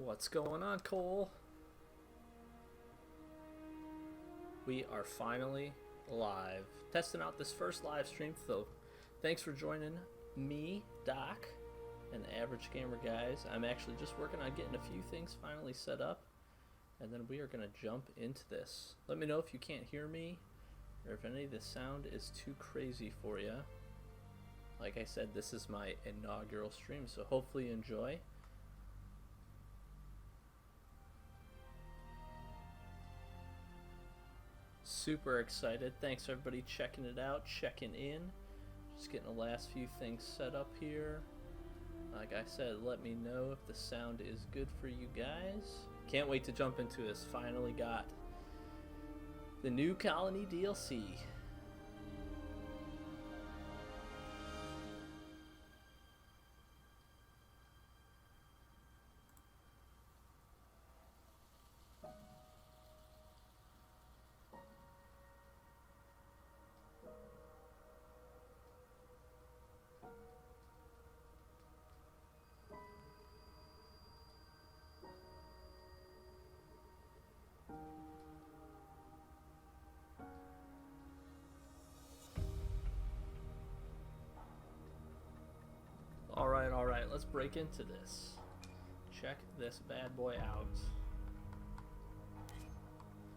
What's going on, Cole? We are finally live. Testing out this first live stream, so thanks for joining me, Doc, and the Average Gamer guys. I'm actually just working on getting a few things finally set up, and then we are going to jump into this. Let me know if you can't hear me, or if any of the sound is too crazy for you. Like I said, this is my inaugural stream, so hopefully you enjoy. Super excited. Thanks everybody checking it out, checking in. Just getting the last few things set up here. Like I said, let me know if the sound is good for you guys. Can't wait to jump into this. Finally got the new Colony DLC. Alright, let's break into this. Check this bad boy out.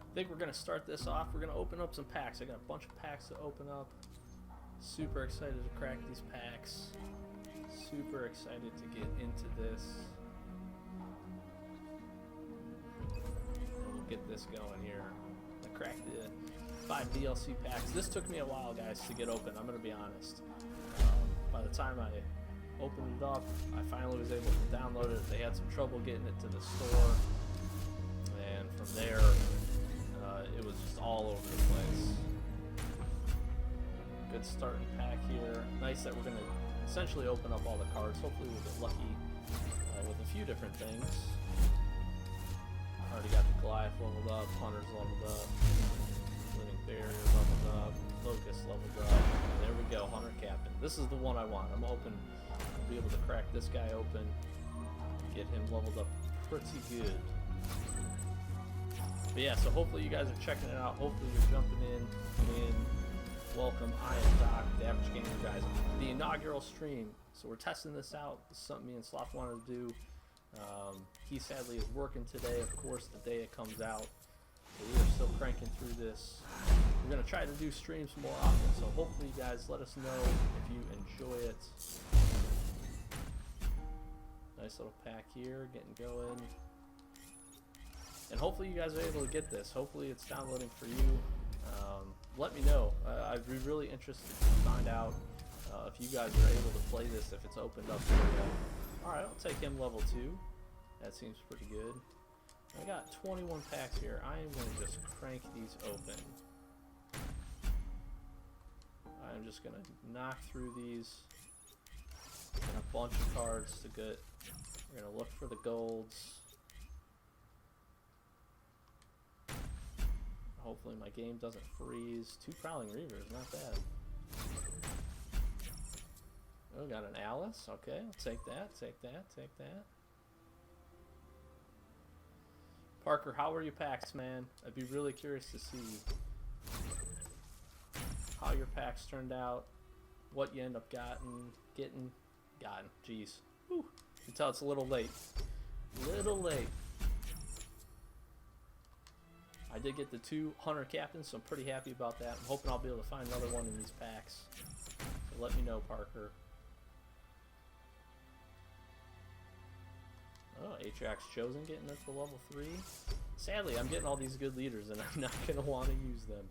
I think we're going to start this off. We're going to open up some packs. I got a bunch of packs to open up. Super excited to crack these packs. Super excited to get into this. We'll get this going here. I cracked the 5 DLC packs. This took me a while, guys, to get open. I'm going to be honest. By the time I opened it up, I finally was able to download it. They had some trouble getting it to the store, and from there it was just all over the place. Good starting pack here. Nice that we're going to essentially open up all the cards. Hopefully we'll get lucky with a few different things. Already got the Goliath leveled up, Hunters leveled up, Living Barrier leveled up, Locust leveled up. There we go, Hunter Captain. This is the one I want. I'm hoping I'll be able to crack this guy open, get him leveled up pretty good. But yeah, so hopefully you guys are checking it out. Hopefully you're jumping in. Welcome, I am Doc, the Average Gamer guys. The inaugural stream. So we're testing this out. This is something me and Sloth wanted to do. He sadly is working today, of course, the day it comes out. But we are still cranking through this. We're going to try to do streams more often, so hopefully you guys let us know if you enjoy it. Nice little pack here, getting going. And hopefully you guys are able to get this. Hopefully it's downloading for you. Let me know. I'd be really interested to find out if you guys are able to play this, if it's opened up for you. Alright, I'll take him level 2. That seems pretty good. I got 21 packs here. I am going to just crank these open. I'm just going to knock through these. And a bunch of cards to get. We're going to look for the golds. Hopefully my game doesn't freeze. 2 Prowling Reavers, not bad. Oh, got an Alice. Okay, I'll take that, take that, take that. Parker, how are your packs, man? I'd be really curious to see how your packs turned out, what you end up getting. Jeez. Whew. You can tell it's a little late. Little late. I did get the 2 Hunter Captains, so I'm pretty happy about that. I'm hoping I'll be able to find another one in these packs. So let me know, Parker. Oh, Atrax Chosen getting up to level 3. Sadly, I'm getting all these good leaders, and I'm not going to want to use them.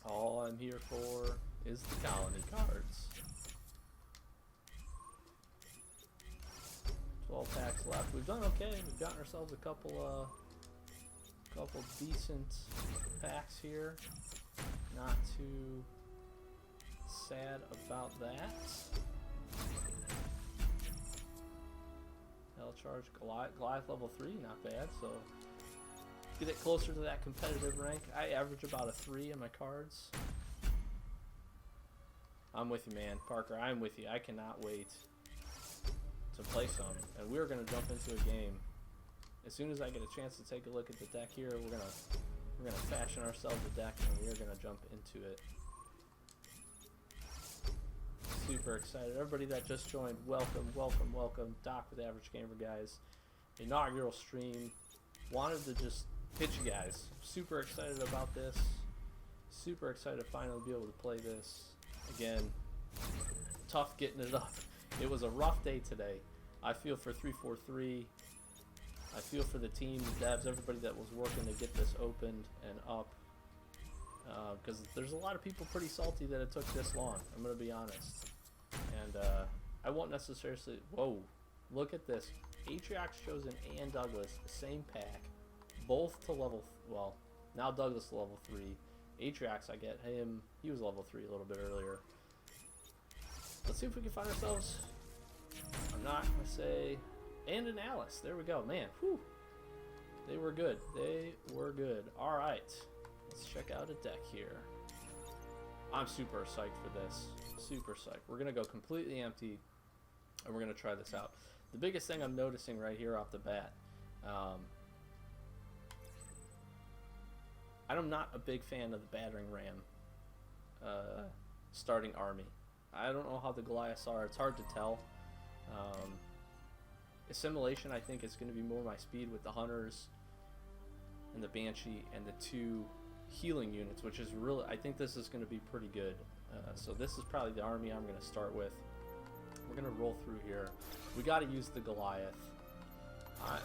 All I'm here for is the colony cards. 12 packs left. We've done okay. We've gotten ourselves a couple decent packs here. Not too sad about that. Hell Charge Goliath level 3, not bad. So get it closer to that competitive rank. I average about a 3 in my cards. I'm with you, man. Parker, I'm with you. I cannot wait to play some, and we're gonna jump into a game. As soon as I get a chance to take a look at the deck here, we're gonna fashion ourselves a deck, and we're gonna jump into it. Super excited. Everybody that just joined, welcome, welcome, welcome. Doc with Average Gamer, guys. Inaugural stream. Wanted to just hit you guys. Super excited about this. Super excited to finally be able to play this. Again, tough getting it up. It was a rough day today. I feel for 343. I feel for the team, the devs, everybody that was working to get this opened and up. Because there's a lot of people pretty salty that it took this long. I'm going to be honest. And I won't necessarily say, whoa, look at this. Atriox Chosen and Douglas, same pack. Both to level, well, now Douglas level 3. Atriox, I get him, he was level 3 a little bit earlier. Let's see if we can find ourselves. I'm not going to say, and an Alice. There we go, man. Whew. They were good. They were good. All right. Let's check out a deck here. I'm super psyched for this. Super psyched. We're going to go completely empty, and we're going to try this out. The biggest thing I'm noticing right here off the bat, I'm not a big fan of the battering ram starting army. I don't know how the Goliaths are. It's hard to tell. Assimilation, I think, is going to be more my speed with the Hunters and the Banshee and the 2 healing units, which is really, I think this is going to be pretty good. So this is probably the army I'm going to start with. We're going to roll through here. We got to use the Goliath.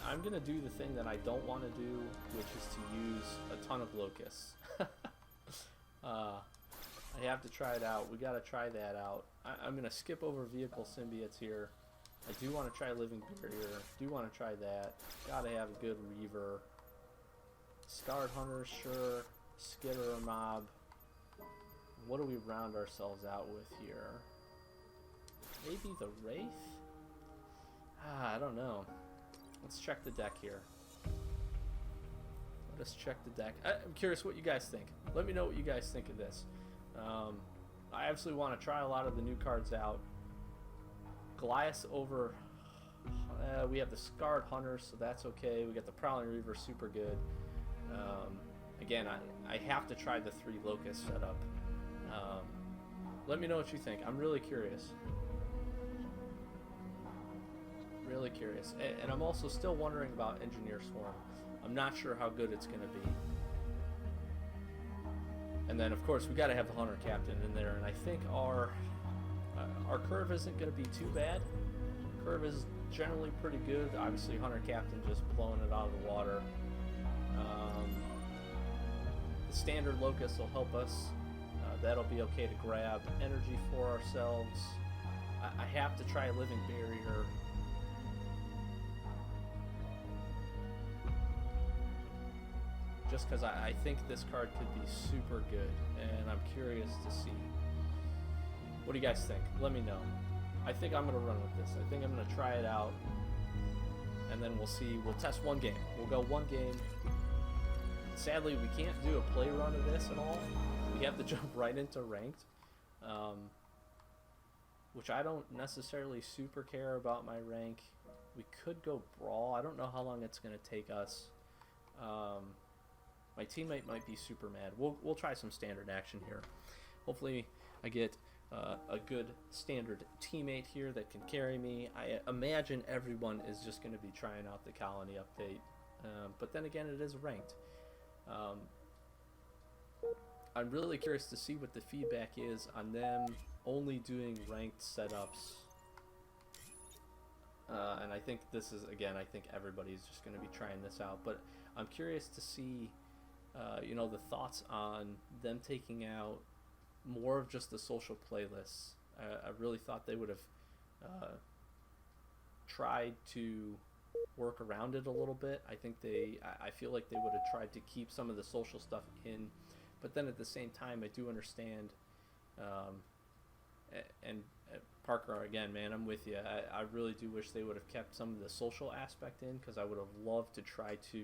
I'm going to do the thing that I don't want to do, which is to use a ton of locusts. I have to try it out. We got to try that out. I'm going to skip over vehicle symbiotes here. I do want to try living barrier. Do want to try that. Got to have a good reaver. Scarred hunters, sure. Skitter or mob. What do we round ourselves out with here? Maybe the Wraith? I don't know. Let's check the deck here. Let us check the deck. I'm curious what you guys think. Let me know what you guys think of this. I absolutely want to try a lot of the new cards out. Goliath over... we have the Scarred Hunters, so that's okay. We got the Prowling Reaver, super good. Again, I have to try the 3 Locust setup. Let me know what you think. I'm really curious. Really curious. And I'm also still wondering about Engineer Swarm. I'm not sure how good it's going to be. And then, of course, we got to have the Hunter Captain in there. And I think our curve isn't going to be too bad. Curve is generally pretty good. Obviously, Hunter Captain just blowing it out of the water. The standard Locust will help us. That'll be okay to grab energy for ourselves. I have to try Living Barrier. Just because I think this card could be super good, and I'm curious to see. What do you guys think? Let me know. I think I'm going to run with this. I think I'm going to try it out, and then we'll see. We'll test one game. We'll go one game. Sadly, we can't do a play run of this at all. We have to jump right into ranked, which I don't necessarily super care about my rank. We could go brawl. I don't know how long it's going to take us. My teammate might be super mad. We'll try some standard action here. Hopefully I get a good standard teammate here that can carry me. I imagine everyone is just going to be trying out the colony update. But then again, it is ranked. I'm really curious to see what the feedback is on them only doing ranked setups. And I think this is, again, I think everybody's just going to be trying this out. But I'm curious to see, the thoughts on them taking out more of just the social playlists. I really thought they would have tried to work around it a little bit. I feel like they would have tried to keep some of the social stuff in, but then at the same time, I do understand. And Parker, again, man, I'm with you. I really do wish they would have kept some of the social aspect in, because I would have loved to try to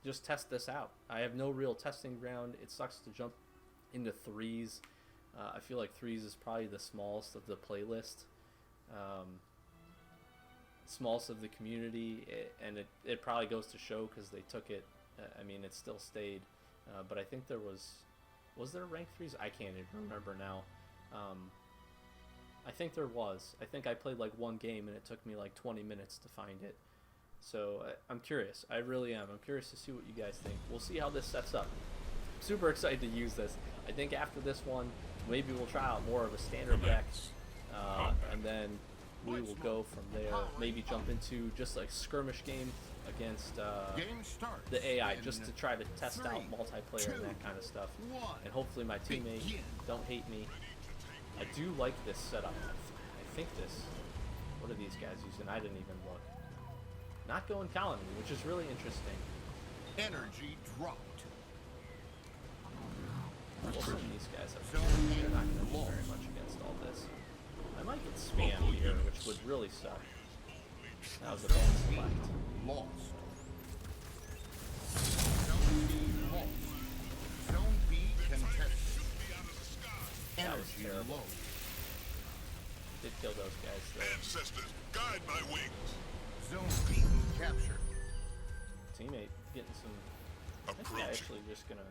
just test this out. I have no real testing ground. It sucks to jump into threes. I feel like threes is probably the smallest of the playlist, smallest of the community, and it probably goes to show because they took it. I mean, it still stayed, but I think there was there rank threes? I can't even remember now. I think there was. I think I played like one game and it took me like 20 minutes to find it. So I'm curious. I really am. I'm curious to see what you guys think. We'll see how this sets up. Super excited to use this. I think after this one, maybe we'll try out more of a standard deck, and then we will go from there. Maybe jump into just like skirmish game against the AI, just to try to test out multiplayer and that kind of stuff. And hopefully my teammate don't hate me. I do like this setup. I think this. What are these guys using? I didn't even look. Not going colony, which is really interesting. Energy dropped. We'll send these guys up here. They're not going to do very much against all this. I might get spammed here, which would really suck. That was a bad select. Lost. Zone B lost. Zone B contested. That was Energy terrible. low. Did kill those guys though. Ancestors, guide my wings. Zone B captured. Teammate getting some. I think I'm Approaching. actually just gonna.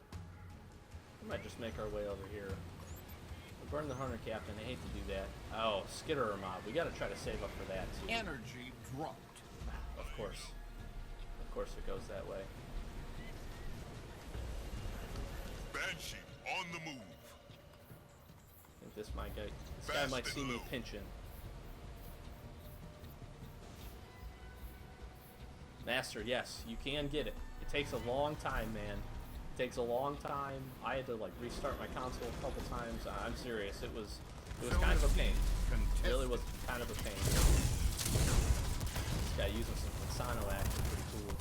We might just make our way over here. We'll burn the hunter captain. I hate to do that. Oh, skitterer mob. We gotta try to save up for that too. Energy dropped. Of course it goes that way. Banshee on the move. I think this might get. This guy might see me pinching. Master, yes, you can get it. It takes a long time, man. It takes a long time. I had to like restart my console a couple times. I'm serious. It was kind of a pain. It really was kind of a pain. This guy using some Consano action, pretty cool.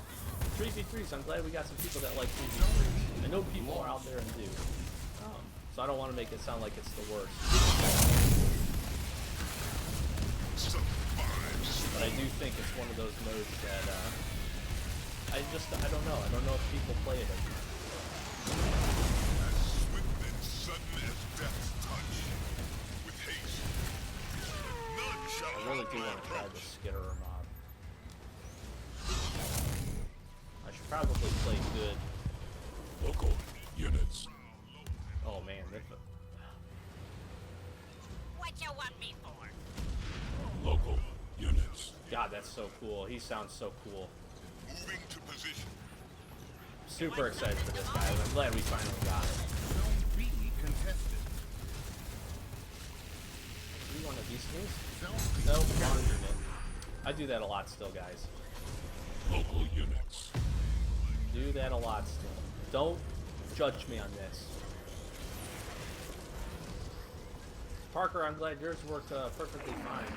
3v3s. I'm glad we got some people that like 3v3s. I know people are out there and do. So I don't want to make it sound like it's the worst. But I do think it's one of those modes that I don't know. I don't know if people play it anymore. As swift and sudden as death's touch. With haste. None shall I really do halt want to my try approach. the skitterer mob. I should probably play good. Local units. Oh man, What you want me for? Local units. God, that's so cool. He sounds so cool. Moving to position. Super excited for this guy. I'm glad we finally got it. Zone B contested. You one of these things? Zone B Nope, wrong unit. I do that a lot still, guys. Local units. Do that a lot still. Don't judge me on this. Parker, I'm glad yours worked perfectly fine.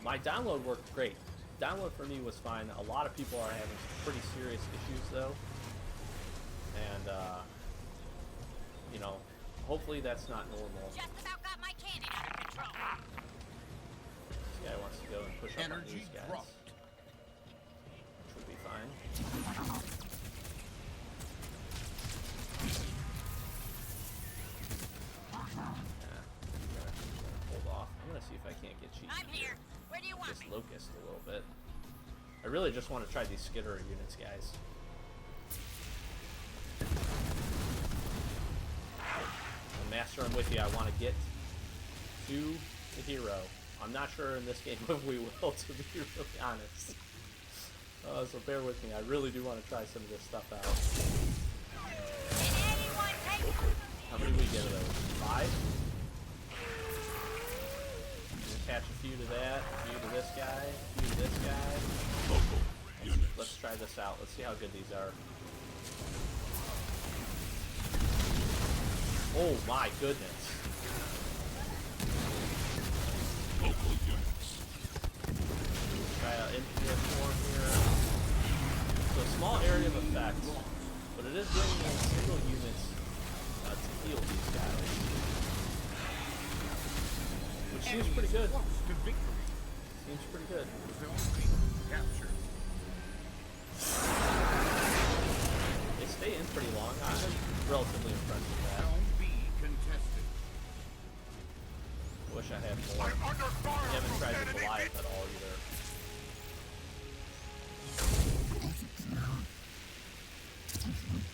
My download worked great. Download for me was fine. A lot of people are having some pretty serious issues though. And, you know, hopefully that's not normal. Just about got my cannon under control. This guy wants to go and push up on energy these guys. dropped. Which would be fine. Hold off. I'm gonna see if I can't get cheated I'm here. Where do you want this me? locust a little bit. I really just want to try these skitterer units, guys. And Master, I'm with you. I want to get to the hero. I'm not sure in this game if we will, to be really honest. So bear with me. I really do want to try some of this stuff out. Can anyone take me? How many do we get of those? 5? Attach a few to that, a few to this guy, a few to this guy. Local units. Let's try this out. Let's see how good these are. Oh my goodness. Local units. Try out engineer form here. So small area of effect, but it is bringing in single units to heal these guys. Which seems pretty good. Close to victory. Seems pretty good. Zone B captured. They stay in pretty long. I'm relatively impressed with that. Zone B contested. Wish I had more. I'm under fire I haven't from tried the enemy Goliath hits. at all either.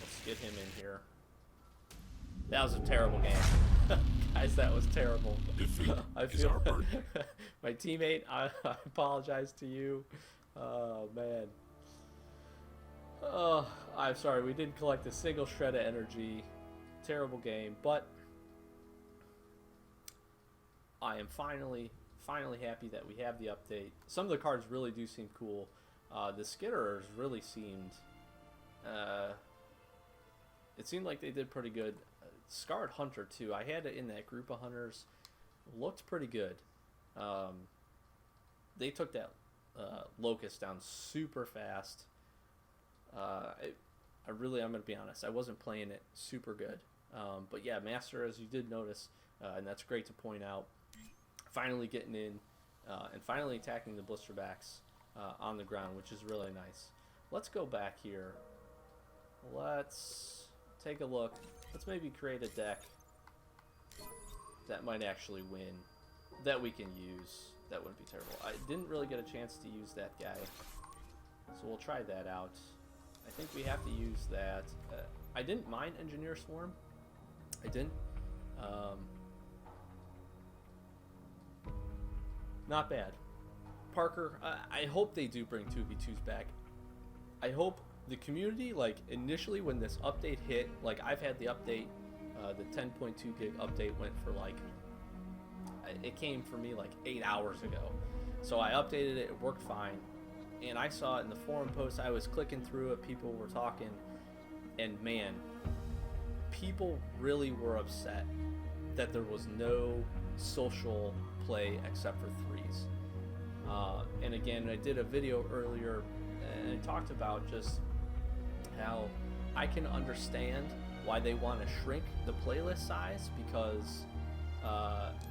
Let's get him in here. That was a terrible game. Guys, that was terrible. Defeat I is feel our burden. my teammate, I apologize to you. Oh, man. Oh, I'm sorry. We didn't collect a single shred of energy. Terrible game, but I am finally happy that we have the update. Some of the cards really do seem cool. The Skitterers really seemed... it seemed like they did pretty good. Scarred Hunter, too. I had it in that group of hunters. Looked pretty good. They took that Locust down super fast. I'm going to be honest, I wasn't playing it super good. But yeah, Master, as you did notice, and that's great to point out, finally getting in and finally attacking the Blisterbacks on the ground, which is really nice. Let's go back here. Let's take a look. Let's maybe create a deck that might actually win, that we can use. That wouldn't be terrible. I didn't really get a chance to use that guy, so we'll try that out. I think we have to use that. I didn't mind Engineer Swarm. I didn't. Not bad. Parker, I hope they do bring 2v2s back. I hope the community, like, initially when this update hit, like, I've had the update, the 10.2 gig update went for, like, it came for me, like, 8 hours ago. So I updated it, it worked fine. And I saw it in the forum posts, I was clicking through it, people were talking, and man, people really were upset that there was no social play except for threes. And again, I did a video earlier and I talked about just how I can understand why they want to shrink the playlist size, because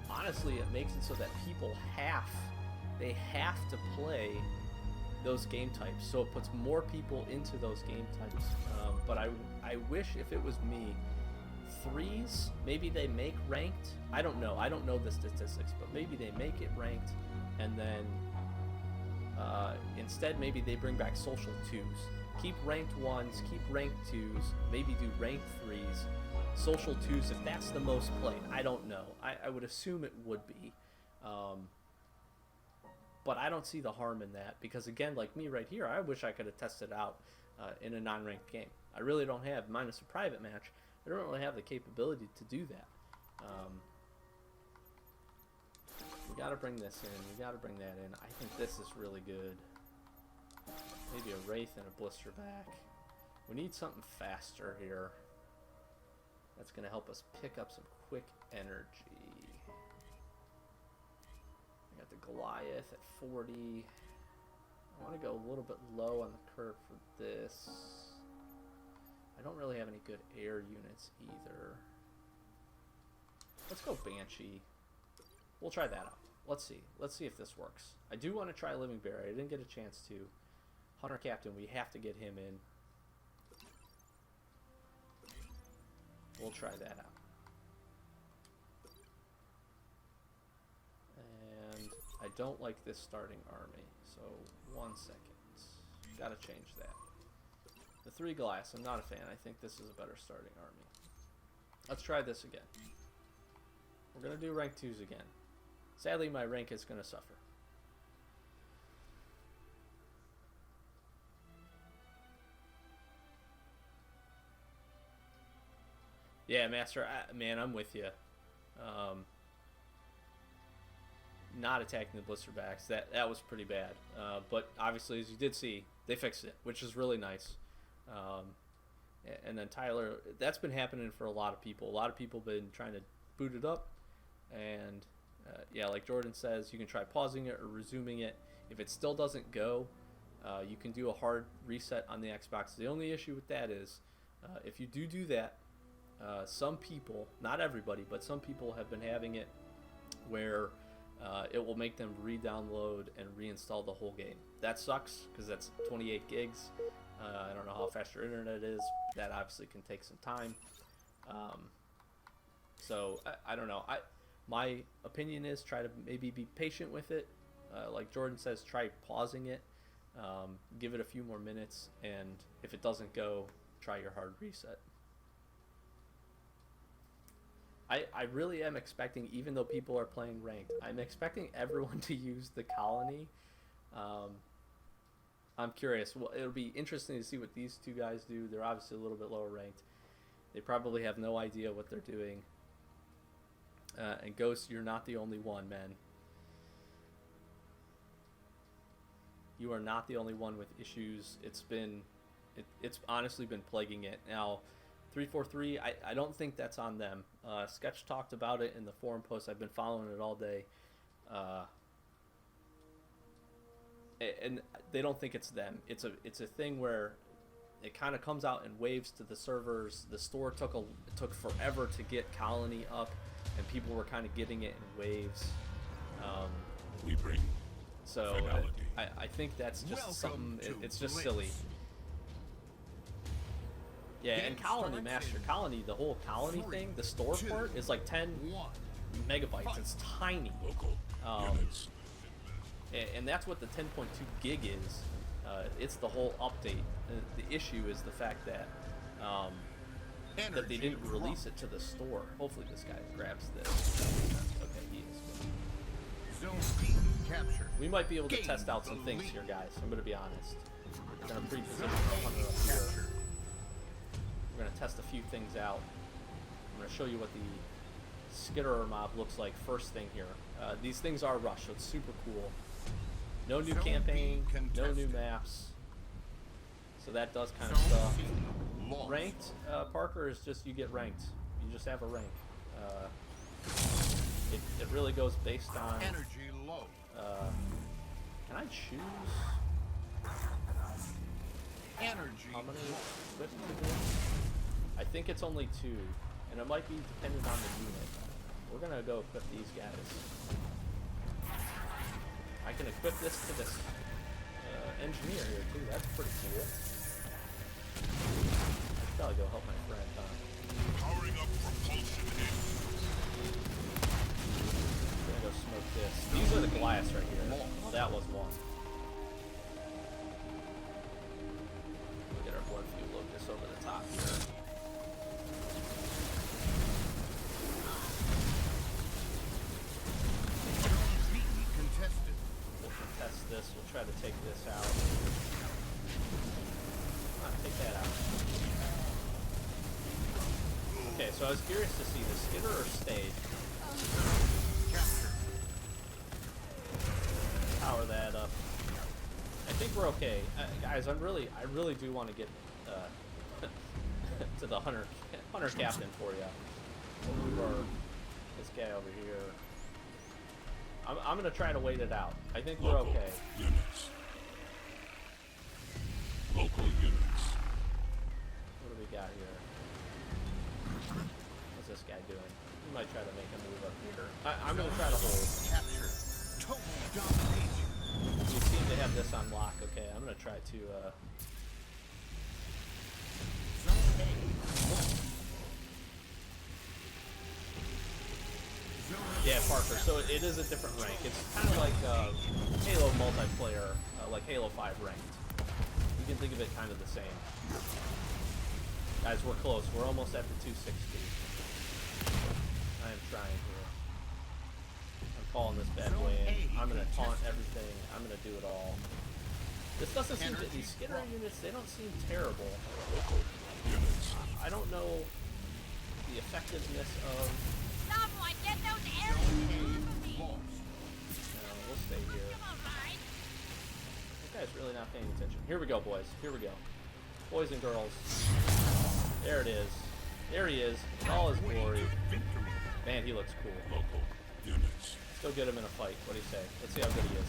honestly it makes it so that people have to play those game types, so it puts more people into those game types. But I wish, if it was me, threes, maybe they make ranked. I don't know the statistics, but maybe they make it ranked, and then instead maybe they bring back social twos. Keep ranked ones, keep ranked twos, maybe do ranked threes, social twos if that's the most played. I don't know. I would assume it would be. But I don't see the harm in that, because again, like me right here, I wish I could have tested out in a non-ranked game. I really don't have, minus a private match, I don't really have the capability to do that. We gotta bring this in, we gotta bring that in. I think this is really good. Maybe a Wraith and a Blisterback. We need something faster here. That's gonna help us pick up some quick energy. I got the Goliath at 40. I want to go a little bit low on the curve for this. I don't really have any good air units either. Let's go Banshee. We'll try that out. Let's see. Let's see if this works. I do want to try Living Bear. I didn't get a chance to. Hunter Captain, we have to get him in. We'll try that out. And I don't like this starting army, so 1 second. Gotta change that. The 3 Goliaths, I'm not a fan. I think this is a better starting army. Let's try this again. We're gonna do rank 2s again. Sadly, my rank is gonna suffer. Yeah, Master, man, I'm with you. Not attacking the Blisterbacks, that was pretty bad. But obviously, as you did see, they fixed it, which is really nice. And then Tyler, that's been happening for a lot of people. A lot of people have been trying to boot it up, and yeah, like Jordan says, you can try pausing it or resuming it. If it still doesn't go, you can do a hard reset on the Xbox. The only issue with that is, if you do that, some people, not everybody, but some people have been having it where it will make them re-download and reinstall the whole game. That sucks, because that's 28 gigs. I don't know how fast your internet is. That obviously can take some time. So I don't know. My opinion is try to maybe be patient with it. Like Jordan says, try pausing it, give it a few more minutes, and if it doesn't go, try your hard reset. I really am expecting, even though people are playing ranked, I'm expecting everyone to use the colony. I'm curious. Well, it'll be interesting to see what these two guys do. They're obviously a little bit lower ranked. They probably have no idea what they're doing. And Ghost, you're not the only one, man. You are not the only one with issues. It's honestly been plaguing it. Now, 343, I don't think that's on them. Sketch talked about it in the forum post. I've been following it all day. And they don't think it's them. It's a thing where it kind of comes out in waves to the servers. The store took forever to get Colony up, and people were kind of getting it in waves. We bring So finality. I think that's just Welcome something. to It's just Blitz. silly. Yeah, and Game Colony starts Master in Colony, the whole Colony 3, thing, the store 2, port is like 10 1. megabytes. It's tiny. Local units. And that's what the 10.2 gig is. It's the whole update. The issue is the fact that that they didn't release it to the store. Hopefully this guy grabs this. Okay, he is. Zone B captured. We might be able to Gain test out some the things lead. here, guys. I'm going to be honest. We're going to pre-position Zone the hunter up A here. captured. We're going to test a few things out. I'm going to show you what the Skitterer mob looks like first thing here. These things are rushed, so it's super cool. No new Zone B campaign, no new contested. maps. So that does kind of Zone stuff. C lost. Ranked, Parker, is just you get ranked. You just have a rank. It really goes based on... Energy low. Can I choose Energy how many low. equip to this? I think it's only 2, and it might be dependent on the unit. We're gonna go equip these guys. I can equip this to this engineer here too. That's pretty cool. I should probably go help my friend, huh? Powering up propulsion engines. I'm gonna go smoke this. These are the Goliaths right here. Well, that was one. We'll get our blood fuel locust over the top here. Zone B contested. We'll contest this. We'll try to take this out. Come on, take that out. Okay, so I was curious to see the Skitterer stage. Captured. Power that up. I think we're okay, guys. I really do want to get to the hunter captain for you. We'll move our this guy over here. I'm gonna try to wait it out. I think we're Local okay. units. Local units. What do we got here? What's this guy doing? We might try to make a move up here. I'm gonna try to hold. Captured. Total domination. We seem to have this on lock. Okay, I'm gonna try to. Zone A lost. Zone Yeah, Parker. So it is a different rank. It's kind of like Halo multiplayer, like Halo 5 ranked. You can think of it kind of the same. Guys, we're close. We're almost at the 260. I am trying here. I'm calling this bad Zone way in. A I'm gonna taunt contested. everything. I'm gonna do it all. This doesn't seem to, Energy these Skitterer drop. units, they don't seem terrible. Local units. I don't know the effectiveness of... Someone get those areas A off of me. lost. we'll stay here. Come on, Ryan. This guy's really not paying attention. Here we go, boys. Here we go. Boys and girls. There it is. There he is. In all his glory. Victory. Man, he looks cool. Local units. Let's go get him in a fight. What do you say? Let's see how good he is.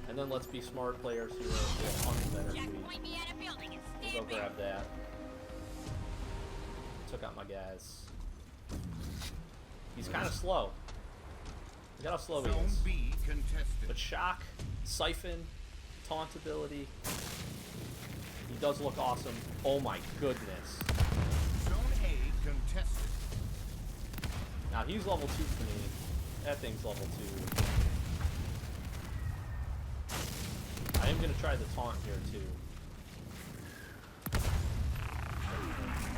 And then let's be smart players here. We'll hunt better. Just point me at a building and We'll stand go ready. grab that. Took out my guys. He's kind of slow. Look at how slow he Zone is. B contested. But shock, siphon, taunt ability. He does look awesome. Oh my goodness. Zone A contested. Now he's level 2 for me. That thing's level 2. I am gonna try the taunt here too. I'm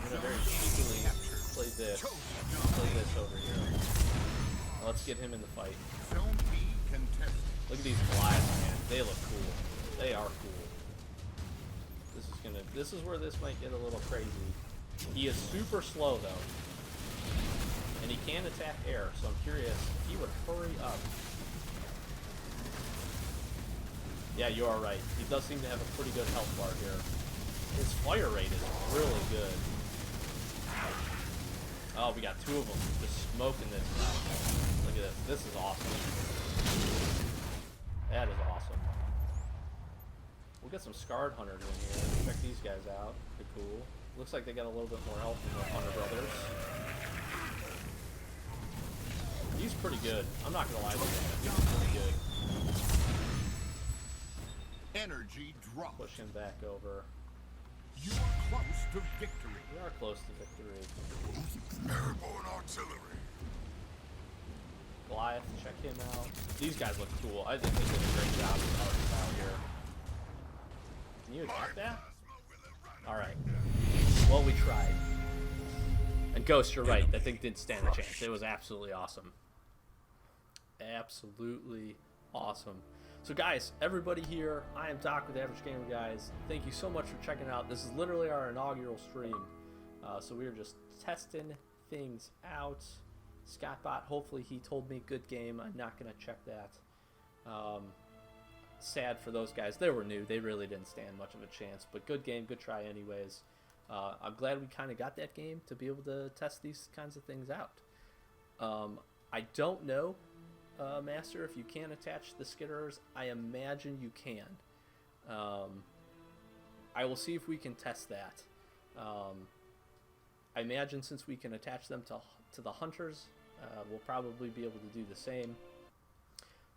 gonna very cheekily play this over here. Let's get him in the fight. Zone B contested. Look at these Goliaths, man. They look cool. They are cool. This is where this might get a little crazy. He is super slow though. And he can attack air, so I'm curious if he would hurry up. Yeah, you are right. He does seem to have a pretty good health bar here. His fire rate is really good. Oh, we got 2 of them just smoking this now. Look at this. This is awesome. That is awesome. We'll get some Scarred Hunters in here. Check these guys out. They're cool. Looks like they got a little bit more health than the Hunter Brothers. He's pretty good. I'm not gonna lie to you. He's pretty good. Energy drop. Push him back over. You are close to victory. We are close to victory. Airborne artillery. Goliath, check him out. These guys look cool. I think they did a great job with art style here. Can you attack that? Alright. Well, we tried. And Ghost, you're right. That thing did stand a chance. It was absolutely awesome. Absolutely awesome. So guys, everybody here, I am Doc with Average Gamer Guys. Thank you so much for checking out. This is literally our inaugural stream. So we are just testing things out. Scottbot, hopefully he told me good game. I'm not going to check that. Sad for those guys. They were new. They really didn't stand much of a chance. But good game, good try anyways. I'm glad we kind of got that game to be able to test these kinds of things out. I don't know, Master, if you can attach the skitterers. I imagine you can. I will see if we can test that. I imagine since we can attach them to the hunters, we'll probably be able to do the same.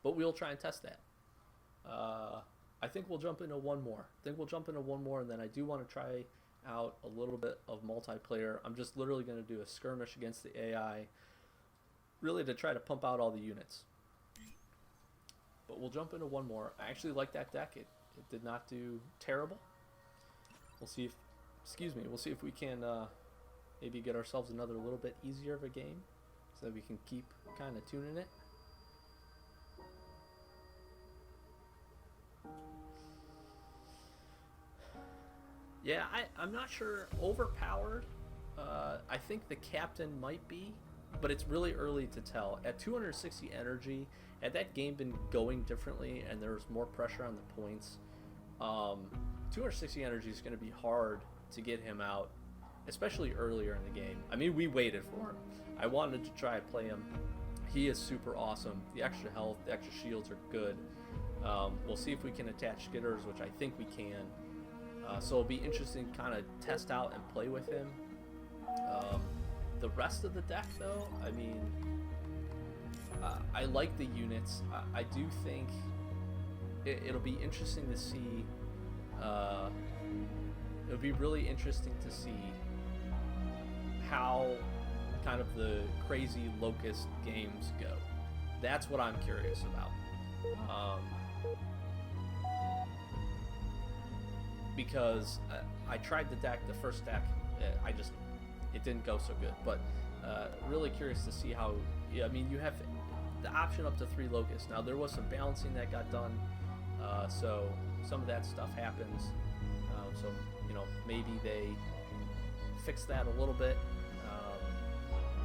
But we'll try and test that. I think we'll jump into one more. And then I do want to try out a little bit of multiplayer. I'm just literally going to do a skirmish against the AI, really to try to pump out all the units. But we'll jump into one more. I actually like that deck. It did not do terrible. We'll see if, we'll see if we can maybe get ourselves another little bit easier of a game so that we can keep kind of tuning it. Yeah, I'm not sure. Overpowered, I think the captain might be, but it's really early to tell. At 260 energy, had that game been going differently and there was more pressure on the points, 260 energy is going to be hard to get him out, especially earlier in the game. I mean, we waited for him. I wanted to try and play him. He is super awesome. The extra health, the extra shields are good. We'll see if we can attach skitters, which I think we can. So it'll be interesting to kind of test out and play with him. The rest of the deck, though, I mean, I like the units. I do think it'll be interesting to see. It'll be really interesting to see how kind of the crazy Locust games go. That's what I'm curious about. Because I tried the first deck, it didn't go so good. But really curious to see how. I mean, you have the option up to 3 Locusts. Now there was some balancing that got done, so some of that stuff happens. So maybe they fix that a little bit.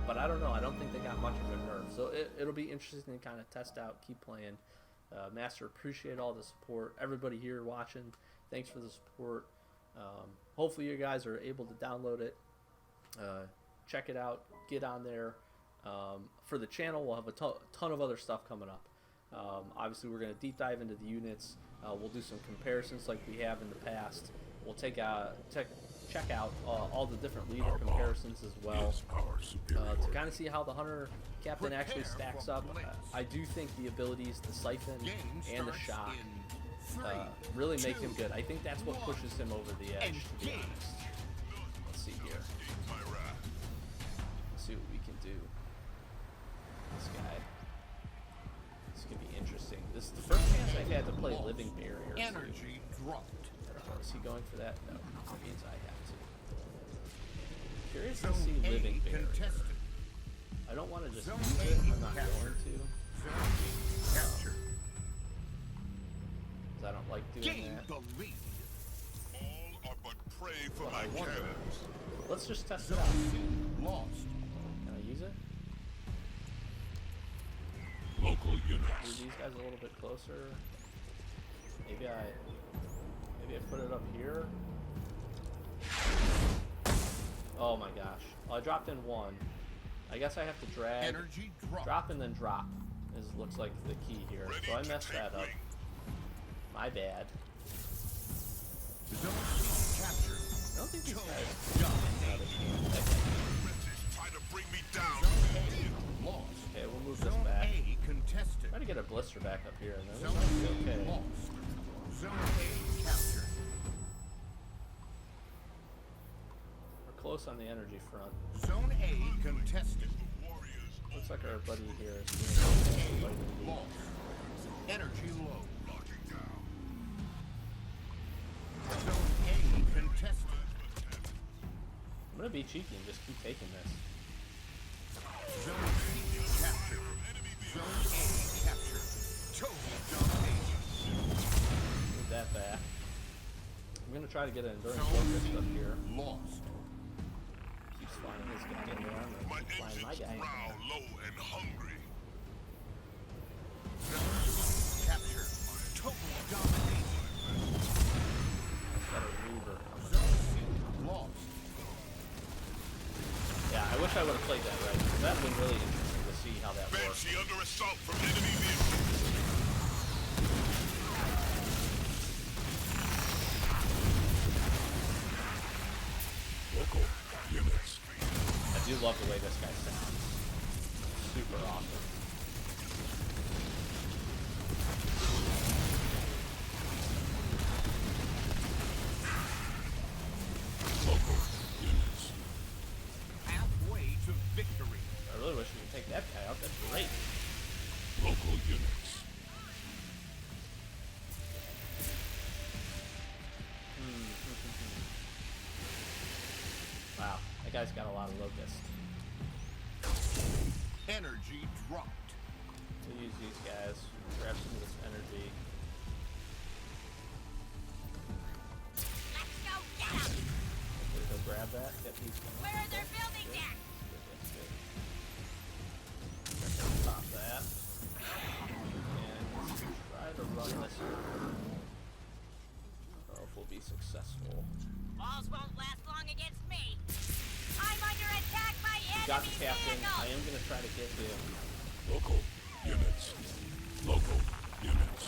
But I don't know. I don't think they got much of a nerve. So it'll be interesting to kind of test out, keep playing. Master, appreciate all the support. Everybody here watching, thanks for the support. Hopefully you guys are able to download it, check it out, get on there. For the channel, we'll have a ton of other stuff coming up. Obviously, we're going to deep dive into the units. We'll do some comparisons like we have in the past. We'll check out all the different leader comparisons as well, to kind of see how the Hunter Captain actually stacks up. I do think the abilities, the Siphon and the Shock, really make him good. I think that's what pushes him over the edge, to be honest. Let's see here. Let's see what we can do. this guy. This could be interesting. This is the first chance I've had to play Living Barrier. Energy dropped. Is he going for that? No. That means I have to. Curious to Zone see A Living Barrier. contested. I don't want to just Zone use A it. I'm not captured. going to. Zone B captured. Because I don't like doing Gain that. the lead. All are but prey for But my I wonder. cannons. Let's just test it Zone out. C lost. Can I use it? Local Move units. these guys a little bit closer. Maybe I put it up here. Oh my gosh. Well, I dropped in one. I guess I have to drag, Energy dropped. drop and then drop. Is looks like the key here. Ready So I to messed take that up. wing. My bad. Zone C captured. I don't think these guys. Domination. British try to bring me down. Zone A lost. Okay, we'll move this Zone back. A contested. Try to get a blister back up here, and then Zone we might B be okay. lost. Zone A captured. We're close on the energy front. Zone A contested. Warriors Looks like our buddy here is Zone doing A vitamin D. lost. Energy low. locking down. Zone A contested. I'm gonna be cheeky and just keep taking this. Zone C captured. Zone A captured. Total domination. Move that back. I'm gonna try to get an endurance Zone focus C up here. lost. Keeps flying this guy in there. I'm My gonna keep flying my engines guy in growl there. low and hungry. Zone C captured. Total domination. Got a Reaver coming. Zone C lost. Yeah, I wish I would have played that right. That would have been really interesting to see how that works. Banshee under assault from enemy vehicles. Local units. I do love the way this guy sounds. Super awesome. Local units. Halfway to victory. I really wish we could take that guy out. That's great. Local units. Wow, that guy's got a lot of locusts. Energy dropped. We'll use these guys. Grab some of this energy. Let's go get 'em! Hopefully he'll grab that. Get these guys. Where are their building decks? That's good. Let's stop that. And let's try to run this here. I don't know if we'll be successful. Walls won't last long against me. I'm under attack by Got enemy the captain. I vehicles! am going to try to get him. Local units. Local units.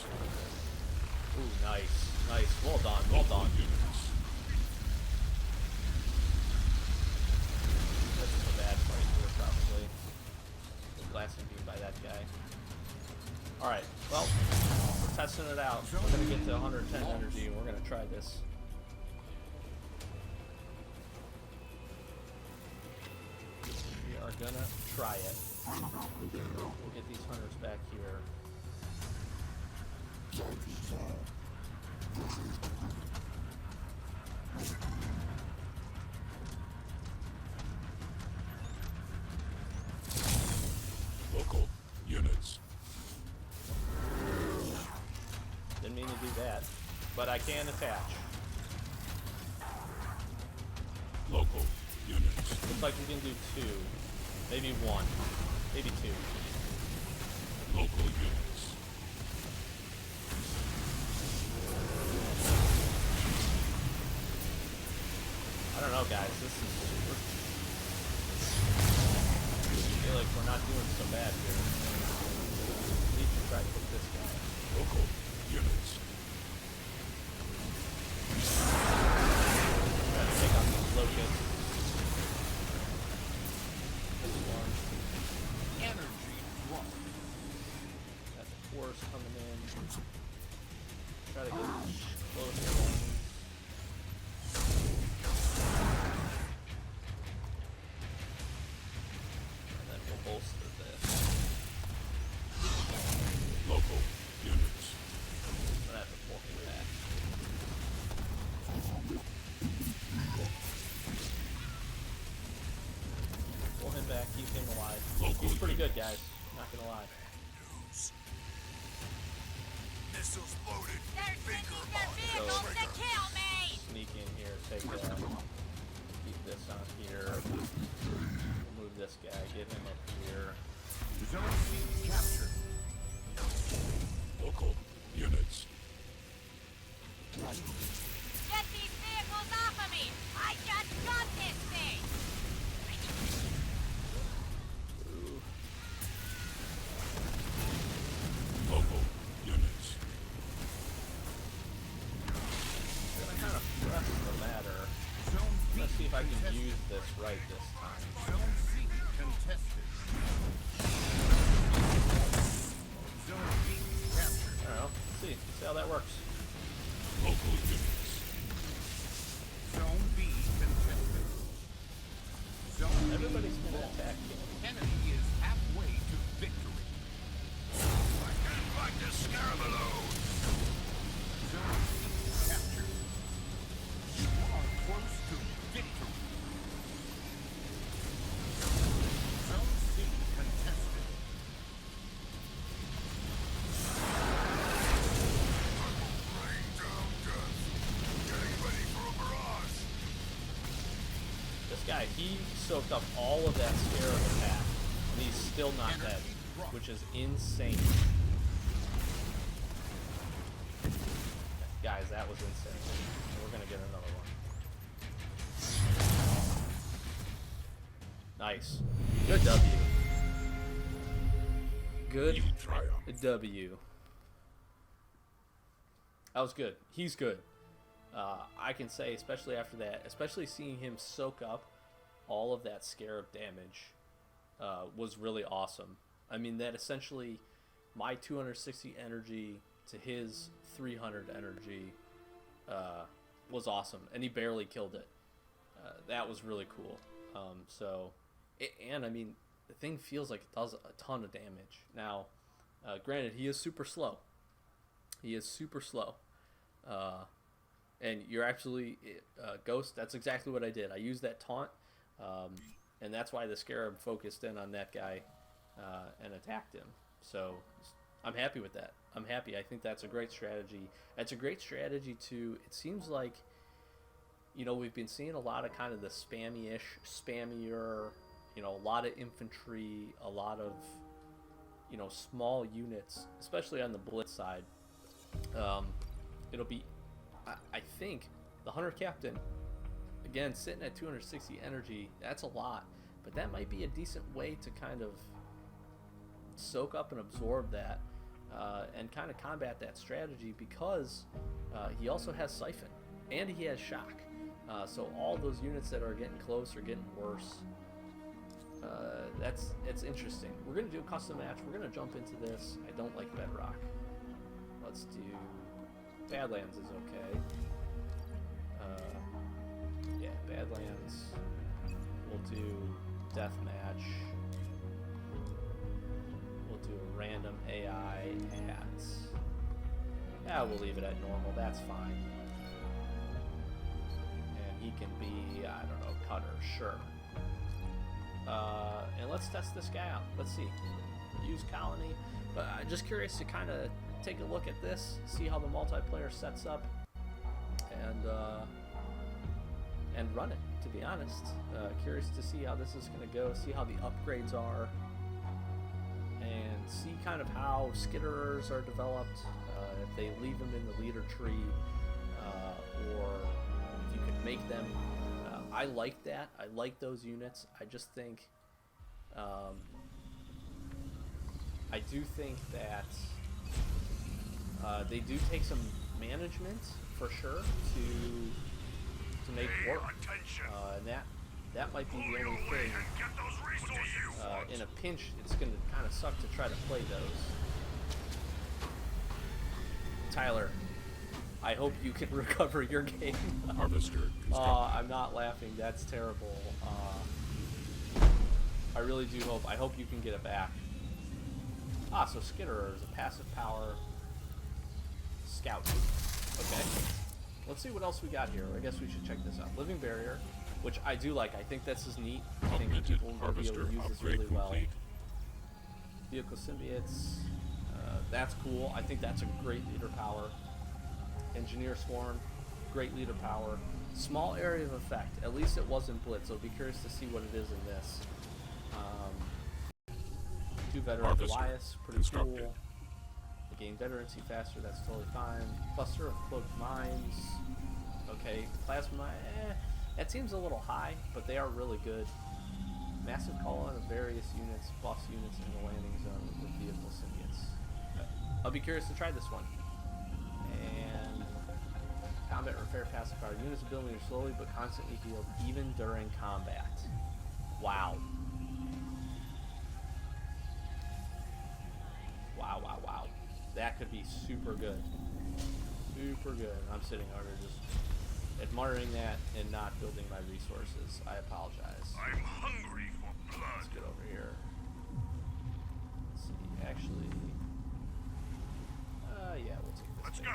Ooh, nice. Nice. Well done. Well done. Units. This is a bad fight here, probably. The blasting beam by that guy. Alright, well, we're testing it out. We're going to get to 110 energy and we're going to try this. We are going to try it. We'll get these hunters back here. Local units. Didn't mean to do that, but I can attach. Local units. Looks like we can do two, maybe one, maybe two. Local units. I don't know, guys. This is super. I feel like we're not doing so bad here. We need to try to hit this guy. Local units. Try to take out these locusts. This one. Energy dropped. Got the force coming in. Try to get closer ones. And then we'll bolster this. guys. Not gonna lie. Missiles loaded. They're sending their vehicles to kill me! Sneak in here, take that. Keep this on here. We'll move this guy, get him up here. Zone C captured. Local units. Get these vehicles off of me! I just got this thing! Ooh. Local units. Gonna kind of press the ladder. Zone B Let's see if I can contested. use this right this time. Zone C contested. Zone B captured. I don't know. Let's see. See how that works. Local units. Zone B contested. Zone B Everybody's gonna lost. attack you. Enemy is halfway to victory. I can't fight this scarab alone. Zone C captured. You are close to victory. Zone C contested. Rain down death. Getting ready for a barrage. This guy, he soaked up all of that scarab attack, and he's still not dead, which is insane. Guys, that was insane. We're gonna get another one. Nice. Good W. Good You triumph. W. That was good. He's good. I can say, especially after that, especially seeing him soak up all of that scarab damage was really awesome. I mean, that essentially my 260 energy to his 300 energy was awesome, and he barely killed it. That was really cool. And I mean, the thing feels like it does a ton of damage. Now, granted, he is super slow. He is super slow. And you're actually, Ghost, that's exactly what I did. I used that taunt, and that's why the Scarab focused in on that guy and attacked him. So I'm happy with that. I'm happy. I think that's a great strategy. That's a great strategy to, it seems like, you know, we've been seeing a lot of kind of the spammier, you know, a lot of infantry, a lot of, you know, small units, especially on the blitz side. It'll be, I think, the Hunter Captain, again, sitting at 260 energy, that's a lot, but that might be a decent way to kind of soak up and absorb that and kind of combat that strategy, because he also has Siphon and he has Shock. So all those units that are getting close are getting worse. It's interesting. We're going to do a custom match. We're going to jump into this. I don't like Bedrock. Let's do... Badlands is okay. Yeah, Badlands. We'll do Deathmatch. We'll do a random AI at... Yeah, we'll leave it at normal. That's fine. And he can be, I don't know, Cutter. Sure. And let's test this guy out. Let's see. Use Colony. But I'm just curious to kind of take a look at this, see how the multiplayer sets up, and run it, to be honest. Curious to see how this is going to go, see how the upgrades are, and see kind of how skitterers are developed, if they leave them in the leader tree, or if you can make them. I like that. I like those units. I just think, I do think that they do take some management for sure to make work, and that might be the only thing. In a pinch, it's going to kind of suck to try to play those. Tyler, I hope you can recover your game. Harvester I'm not laughing. That's terrible. I really do hope. I hope you can get it back. So Skitterer is a passive power scout. Okay. Let's see what else we got here. I guess we should check this out. Living Barrier, which I do like. I think this is neat. I think Augmented people will be able harvester to use this upgrade really well. complete. Vehicle symbiotes. That's cool. I think that's a great leader power. Engineer swarm, great leader power. Small area of effect. At least it wasn't Blitz, so I'll be curious to see what it is in this. 2 veteran Elias, pretty cool. They gain veterancy faster, that's totally fine. Cluster of cloaked mines. Okay, plasma, that seems a little high, but they are really good. Massive call on of various units, boss units in the landing zone with vehicle symbiotes. I'll be curious to try this one. And combat repair pacifier. Units building are slowly but constantly healed even during combat. Wow. Wow, wow, wow. That could be super good. Super good. I'm sitting over here just admiring that and not building my resources. I apologize. I'm hungry for Let's blood. get over here. Let's see, actually... yeah, we'll take this Let's base. go.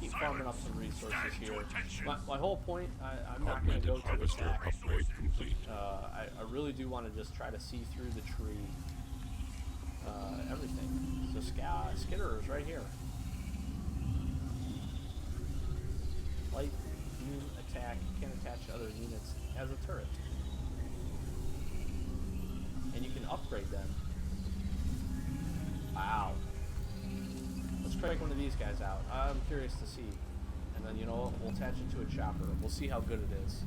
Keep farming up some resources Stand to here. attention. My whole point, I'm not going to go to harvester attack. upgrade complete. I really do want to just try to see through the tree. Everything. So Skitter is right here. Light beam attack can attach to other units as a turret. And you can upgrade them. Wow. Let's crank one of these guys out. I'm curious to see. And then, you know what? We'll attach it to a chopper. We'll see how good it is.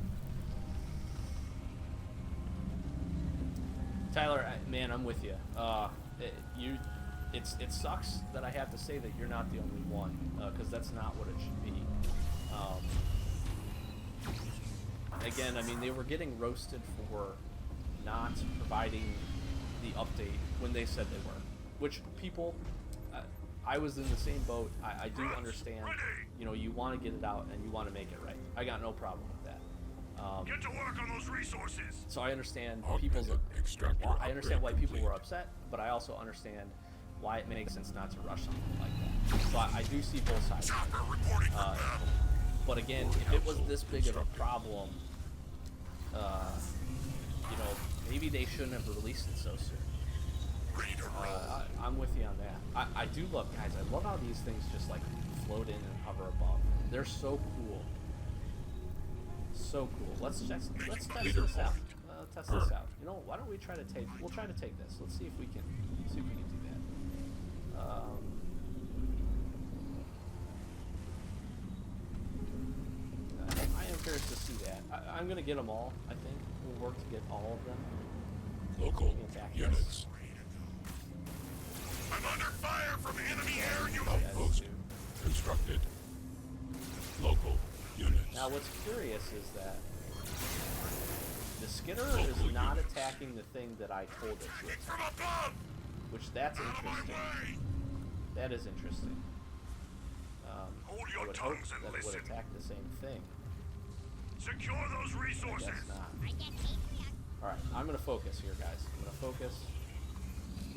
Tyler, man, I'm with you. It sucks that I have to say that you're not the only one, because that's not what it should be. Again, I mean, they were getting roasted for not providing the update when they said they were. Which people, I was in the same boat. I do understand. You know, you want to get it out and you want to make it right. I got no problem with that. Get to work on those resources. So I understand Augmented people's. extractor I understand why upgrade people were complete. upset, but I also understand why it makes sense not to rush something like that. So I do see both sides. Chopper reporting for battle. But again, if it was this big of a problem, you know, maybe they shouldn't have released it so soon. I'm with you on that. I do love, guys, I love how these things just like float in and hover above. They're so cool. So cool. Let's test this out. Test this out. You know, why don't we try to take? We'll try to take this. Let's see if we can. See if we can do that. I am curious to see that. I'm gonna get them all. I think we'll work to get all of them. Local Attack units. I'm under fire from enemy air units. Yes, Outpost dude. constructed. Local units. Now, what's curious is that the Skitter is not attacking the thing that I told it to It's attack, from above. which that's Out of my interesting. way. That is interesting. Hold I your would hope tongues and that it would listen. attack the same thing. Secure those resources. Guess not. I get patriot. Alright, I'm gonna focus here, guys. I'm gonna focus.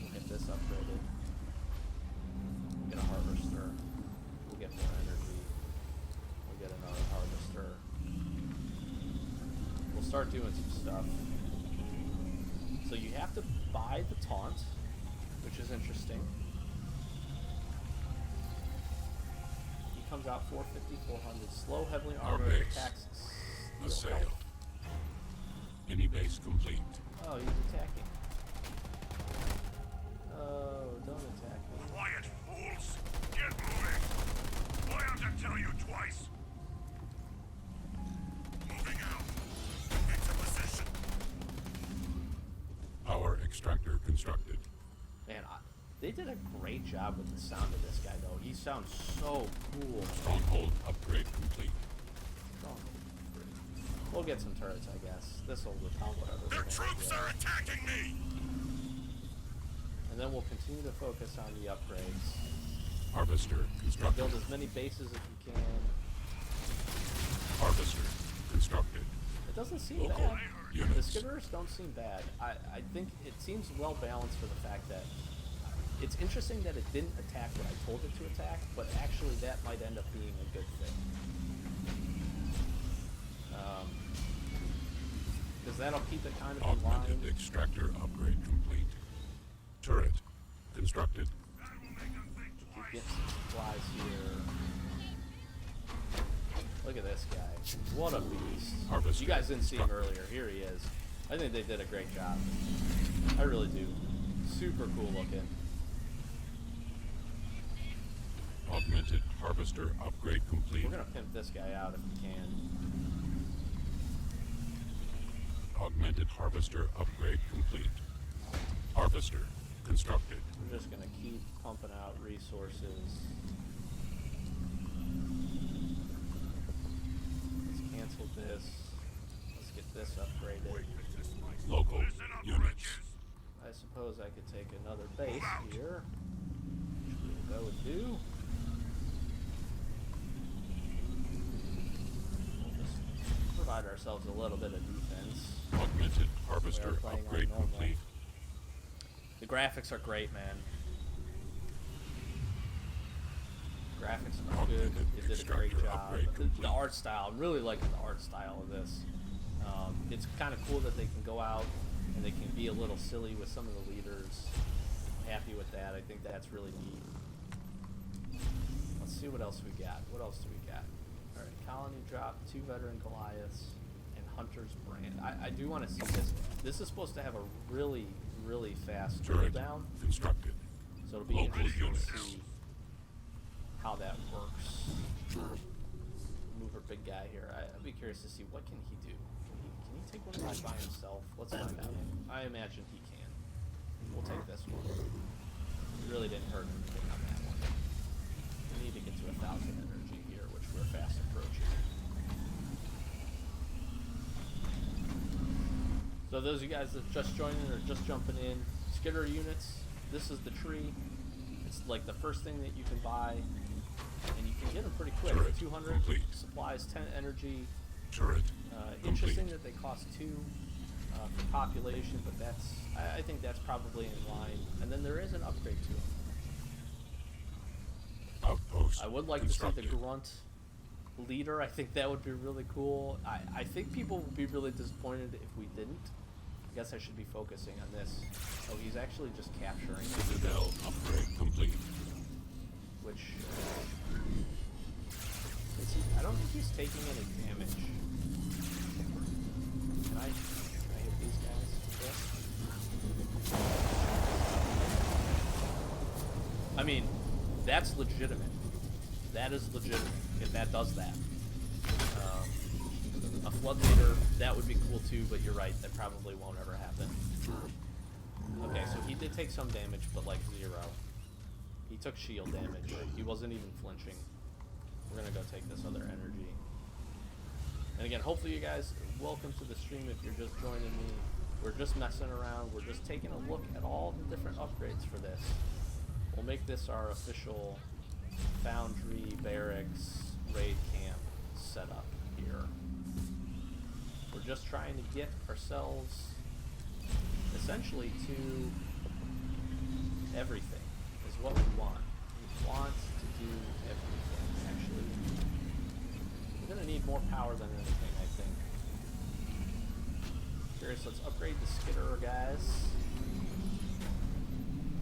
We'll get this upgraded. Get a harvester. We'll get more energy. We'll get another harvester. We'll start doing some stuff. So you have to buy the taunt, which is interesting. He comes out 450, 400. Slow, heavily Our armored base. attacks. Assail. Health. Any base complete. Oh, he's attacking. Oh, don't attack me. Quiet, fools. Get moving. Do I have to tell you twice? Moving out. Into position. Power extractor constructed. Man, they did a great job with the sound of this guy, though. He sounds so cool. Stronghold upgrade complete. We'll get some turrets, I guess. This will repel whatever. Their we're gonna troops do. are attacking me. And then we'll continue to focus on the upgrades. Harvester Build constructed. as many bases as we can. Harvester constructed. It doesn't seem Local bad. The units. Skitterers don't seem bad. I think it seems well balanced for the fact that it's interesting that it didn't attack what I told it to attack, but actually that might end up being a good thing. because that'll keep it kind of in line. Augmented extractor upgrade complete. Turret constructed. Get some supplies here. Look at this guy. What a beast. Harvester You guys didn't see him constructed. earlier. Here he is. I think they did a great job. I really do. Super cool looking. Augmented harvester upgrade complete. We're gonna pimp this guy out if we can. Augmented harvester upgrade complete. Harvester constructed. We're just gonna keep pumping out resources. Let's cancel this. Let's get this upgraded. Local units. I suppose I could take another base here, which we will go and do. We'll just provide ourselves a little bit of defense. Augmented We harvester are playing on upgrade normal. complete. The graphics are great, man. Graphics are good. They did a great Extractor job. upgrade The complete. art style, I'm really liking the art style of this. It's kind of cool that they can go out and they can be a little silly with some of the leaders. I'm happy with that. I think that's really neat. Let's see what else we got. What else do we got? All right, colony drop, 2 veteran Goliaths, and Hunter's Brand. I do want to see this. This is supposed to have a really, really fast Turret cooldown. constructed. So it'll be Local interesting units. to see how that works. Move our big guy here. I'd be curious to see what can he do. Can he take one of these by himself? Let's find out. I imagine he can. We'll take this one. It really didn't hurt anything on that one. We need to get to 1,000 energy here, which we're fast approaching. So those of you guys that just joining or just jumping in, Skitter units, this is the tree. It's like the first thing that you can buy, and you can get them pretty quick. Turret 200 complete. supplies, 10 energy. Turret Interesting complete. that they cost 2 for population, but that's I think that's probably in line. And then there is an upgrade to them. Outpost I would like to see the constructed. grunt leader. I think that would be really cool. I think people would be really disappointed if we didn't. I guess I should be focusing on this. Oh, he's actually just capturing, Citadel upgrade complete. which I don't think he's taking any damage. Can I hit these guys with this? I mean, that's legitimate. That is legitimate if that does that. A flood leader, that would be cool too, but you're right, that probably won't ever happen. Okay, so he did take some damage, but like 0. He took shield damage. He wasn't even flinching. We're gonna go take this other energy. And again, hopefully you guys, welcome to the stream if you're just joining me. We're just messing around. We're just taking a look at all the different upgrades for this. We'll make this our official foundry, barracks, raid camp setup here. We're just trying to get ourselves essentially to everything is what we want. We want to do everything, actually. We're going to need more power than anything, I think. Curious, let's upgrade the Skitter, guys.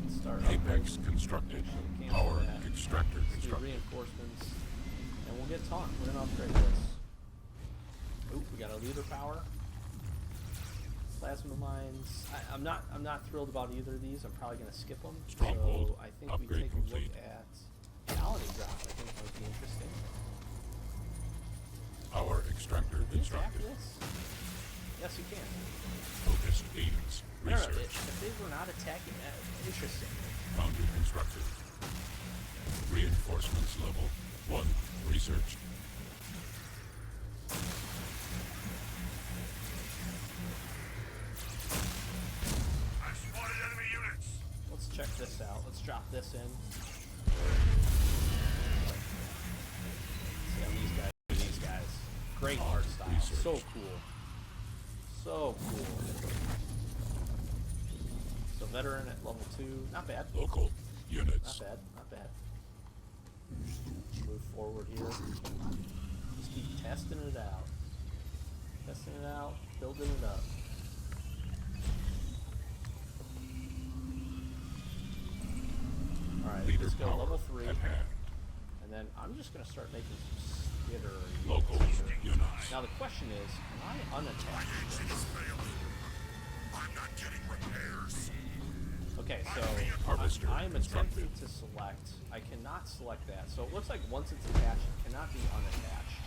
Let's start Apex upgrading. constructed. Actually, cancel Power that. extractor Let's do constructed. reinforcements, and we'll get taunt. We're gonna upgrade this. Oop, we got a leader power. Plasma mines. I'm not thrilled about either of these. I'm probably gonna skip them. Stronghold. So I think we Upgrade take a look complete. at colony drop. I think that would be interesting. Power extractor Can you attack constructed. this? Yes, you can. Focused aims. I don't know, Research. if they were not attacking, interesting. Foundry constructed. Reinforcements level 1. Research. I've spotted enemy units. Let's check this out. Let's drop this in. See how these guys do these guys. Great art style. Research. So cool. So cool. So veteran at level 2. Not bad. Local units. Not bad. Not bad. Move forward here. Just keep testing it out. Testing it out. Building it up. Alright, Leader let's go power level 3. at hand. And then I'm just going to start making some skitter Local units here. units. Now the question is, can I unattach this? Engines failed. I'm not getting repairs. Okay, so Harvester I am attempting constructed. to select. I cannot select that. So it looks like once it's attached, it cannot be unattached,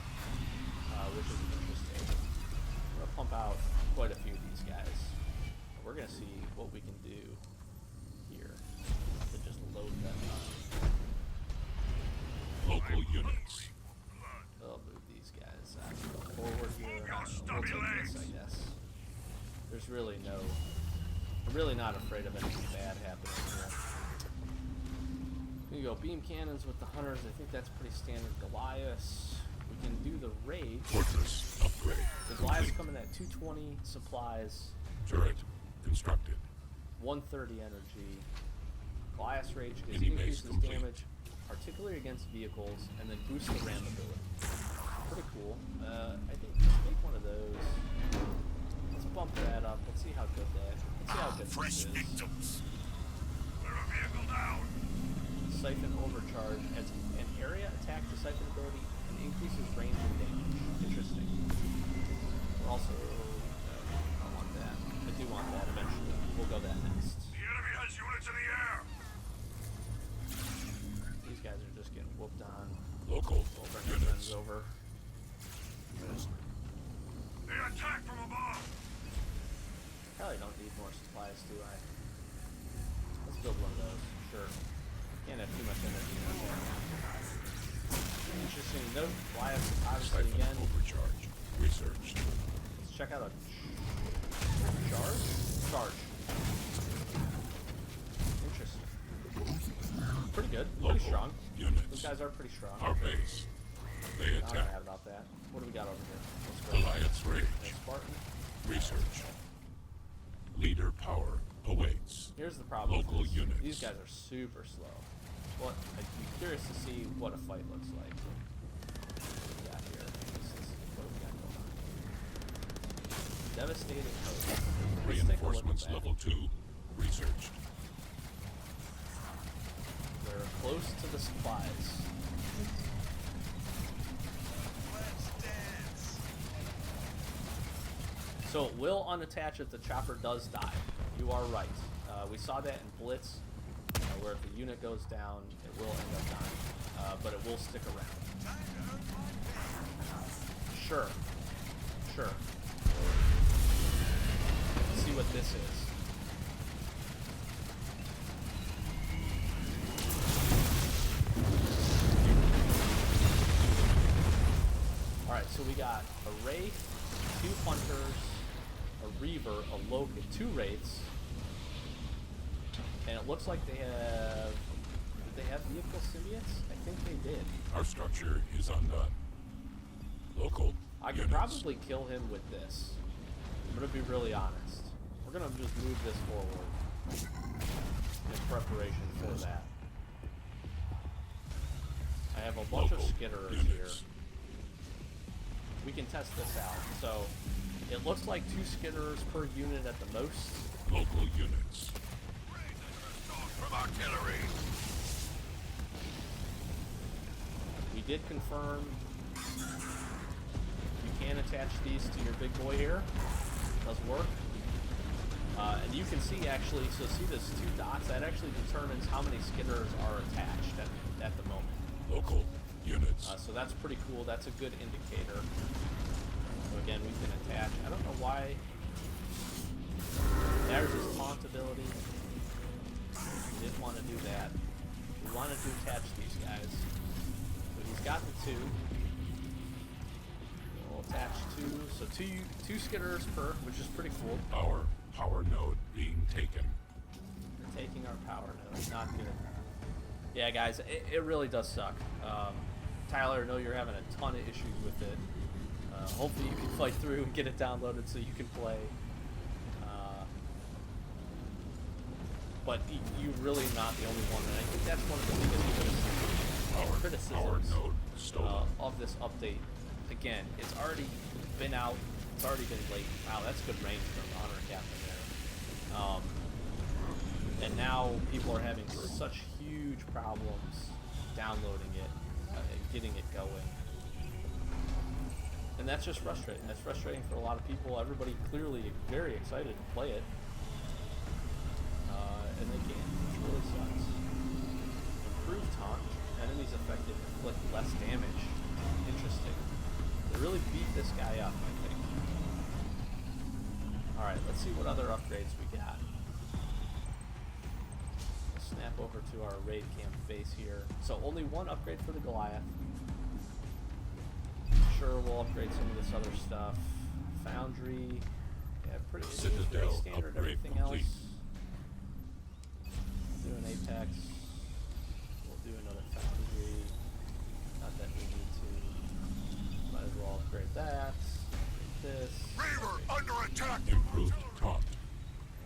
which is interesting. I'm going to pump out quite a few of these guys. We're going to see what we can do here to just load them up. Local units. I'll move these guys forward here. We'll take this, I guess. There's really no... I'm really not afraid of anything bad happening here. We can go beam cannons with the hunters. I think that's pretty standard. Goliaths. We can do the raid. Fortress upgrade. The Goliaths complete. coming at 220 supplies, Turret constructed. 130 energy. Goliath's Rage gives Mini base increases complete. damage, particularly against vehicles, and then boosts the ram ability. Pretty cool. I think let's make one of those. Let's bump that up. Let's see how good that. Let's see how good Fresh this is. victims. Clear a vehicle down. Siphon overcharge adds an area attack to siphon ability and increases range and damage. Interesting. We're also. I want that. I do want that eventually. We'll go that next. The enemy has units in the air. These guys are just getting whooped on. Local We'll bring our friends units. over. They attack from above. Probably don't need more supplies, do I? Let's build one of those. Sure. Can't have too much energy in there. Interesting note. Goliath, obviously, Siphon again. overcharge. Researched. Let's check out a charge? Charge. Interesting. Pretty good. Local Pretty strong. units. Those guys are pretty strong. Our base. They I'm not attack. mad about that. What do we got over here? Let's go. Goliath's Rage. Hey, Spartan. Research. Leader power awaits. Here's the problem. with Local this. units. These guys are super slow. What? I'd be curious to see what a fight looks like. What we got here? What do we got going on? Devastating host. Let's take a look at Reinforcements that. level 2. Researched. We're close to the supplies. So it will unattach if the chopper does die. You are right. We saw that in Blitz, where if the unit goes down, it will end up dying. But it will stick around. Sure. Sure. Let's see what this is. Alright, so we got a Wraith, 2 Hunters, a Reaver, a Locust, 2 Wraiths, and it looks like they have... Did they have vehicle symbiotes? I think they did. Our structure is undone. Local I could units. probably kill him with this. I'm gonna be really honest. We're gonna just move this forward in preparation for that. I have a bunch Local of skitterers units. here. We can test this out. So it looks like 2 skitterers per unit at the most. Local units. From artillery. We did confirm you can attach these to your big boy here. Does work. And you can see actually, so see this 2 dots, that actually determines how many skitterers are attached at the moment. Local units. So that's pretty cool. That's a good indicator. So again, we can attach. I don't know why. There's his taunt ability. We didn't want to do that. We wanted to attach these guys. So he's got the 2. We'll attach 2. So two skitterers per, which is pretty cool. Our power node being taken. We're taking our power node. Not good. Yeah, guys, it really does suck. Tyler, I know you're having a ton of issues with it. Hopefully you can fight through and get it downloaded so you can play. But you're really not the only one, and I think that's one of the biggest criticisms node stolen. of this update. Again, it's already been out. It's already been late. Wow, that's good range from Honor Captain there. And now people are having such huge problems downloading it, and getting it going. And that's just frustrating. That's frustrating for a lot of people. Everybody clearly very excited to play it. And they can't. It really sucks. Improved taunt. Enemies affected inflict less damage. Interesting. They really beat this guy up, I think. Alright, let's see what other upgrades we got. Let's snap over to our raid camp base here. So only one upgrade for the Goliath. Sure, we'll upgrade some of this other stuff. Foundry. Yeah, pretty Citadel standard. upgrade Everything complete. else. Do an Apex. We'll do another Foundry. Not that we need to. Might as well upgrade that. Upgrade this. Reaver under attack! Improved taunt.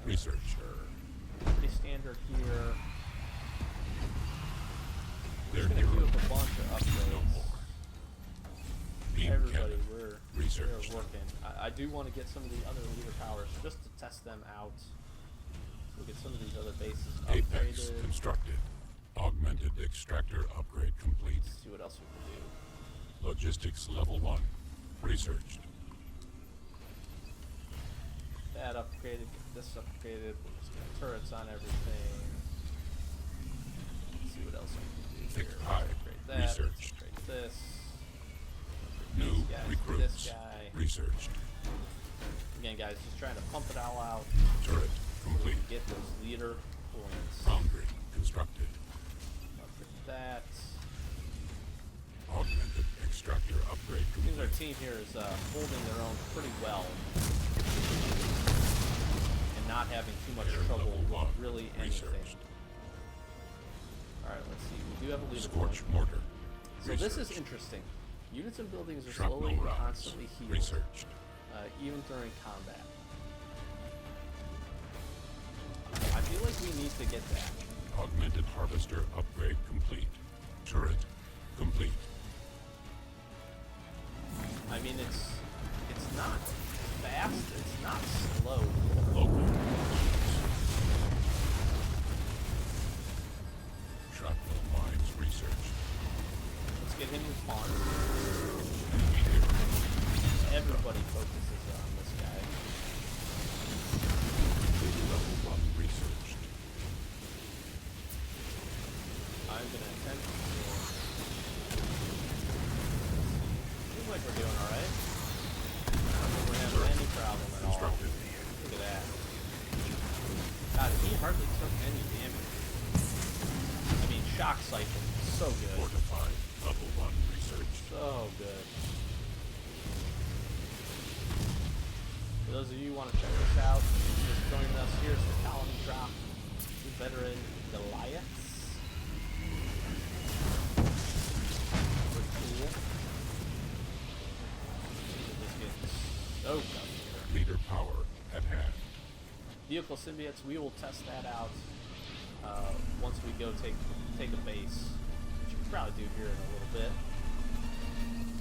Research. Sure. Pretty standard here. Their We're gonna hero. queue up a bunch of No upgrades. more. Beam Everybody, cannon. we're Researched. working. I do want to get some of the other leader powers just to test them out. We'll get some of these other bases Apex upgraded. constructed. Augmented extractor upgrade complete. Let's see what else we can do. Logistics level 1. Researched. That upgraded, get this upgraded. We'll just get turrets on everything. Let's see what else we can do Thick here. high. Let's upgrade that. Let's Researched. upgrade this. New These guys, recruits. this guy. Researched. Again, guys, just trying to pump it all out. Turret So we complete. can get those leader points. Foundry constructed. Upgrade that. Augmented extractor upgrade Seems our complete. team here is holding their own pretty well. And not having too much Air trouble level with 1. really anything. Researched. Alright, let's see. We do have a leader Scorch point. mortar. So this is Researched. interesting. Units and buildings are Shrapnel slowly and rounds. constantly healed, Researched. even during combat. I feel like we need to get that. Augmented harvester upgrade complete. Turret complete. I mean, it's not fast, it's not slow. Local. Shrapnel mines researched. Let's get him respawned. Enemy hero. Everybody focuses on this guy. Level 1 researched. I'm gonna attempt to. Seems like we're doing alright. I don't think we're having any problem at all. Constructed. Look at that. God, he hardly took any damage. I mean, shock cycle, so good. Fortified. Level 1 researched. So good. For those of you who want to check this out, just joining us, here's the colony drop. Two veteran Goliaths. Pretty cool. Just getting soaked up here. Leader power at hand. Vehicle symbiotes, we will test that out once we go take a base, which we can probably do here in a little bit.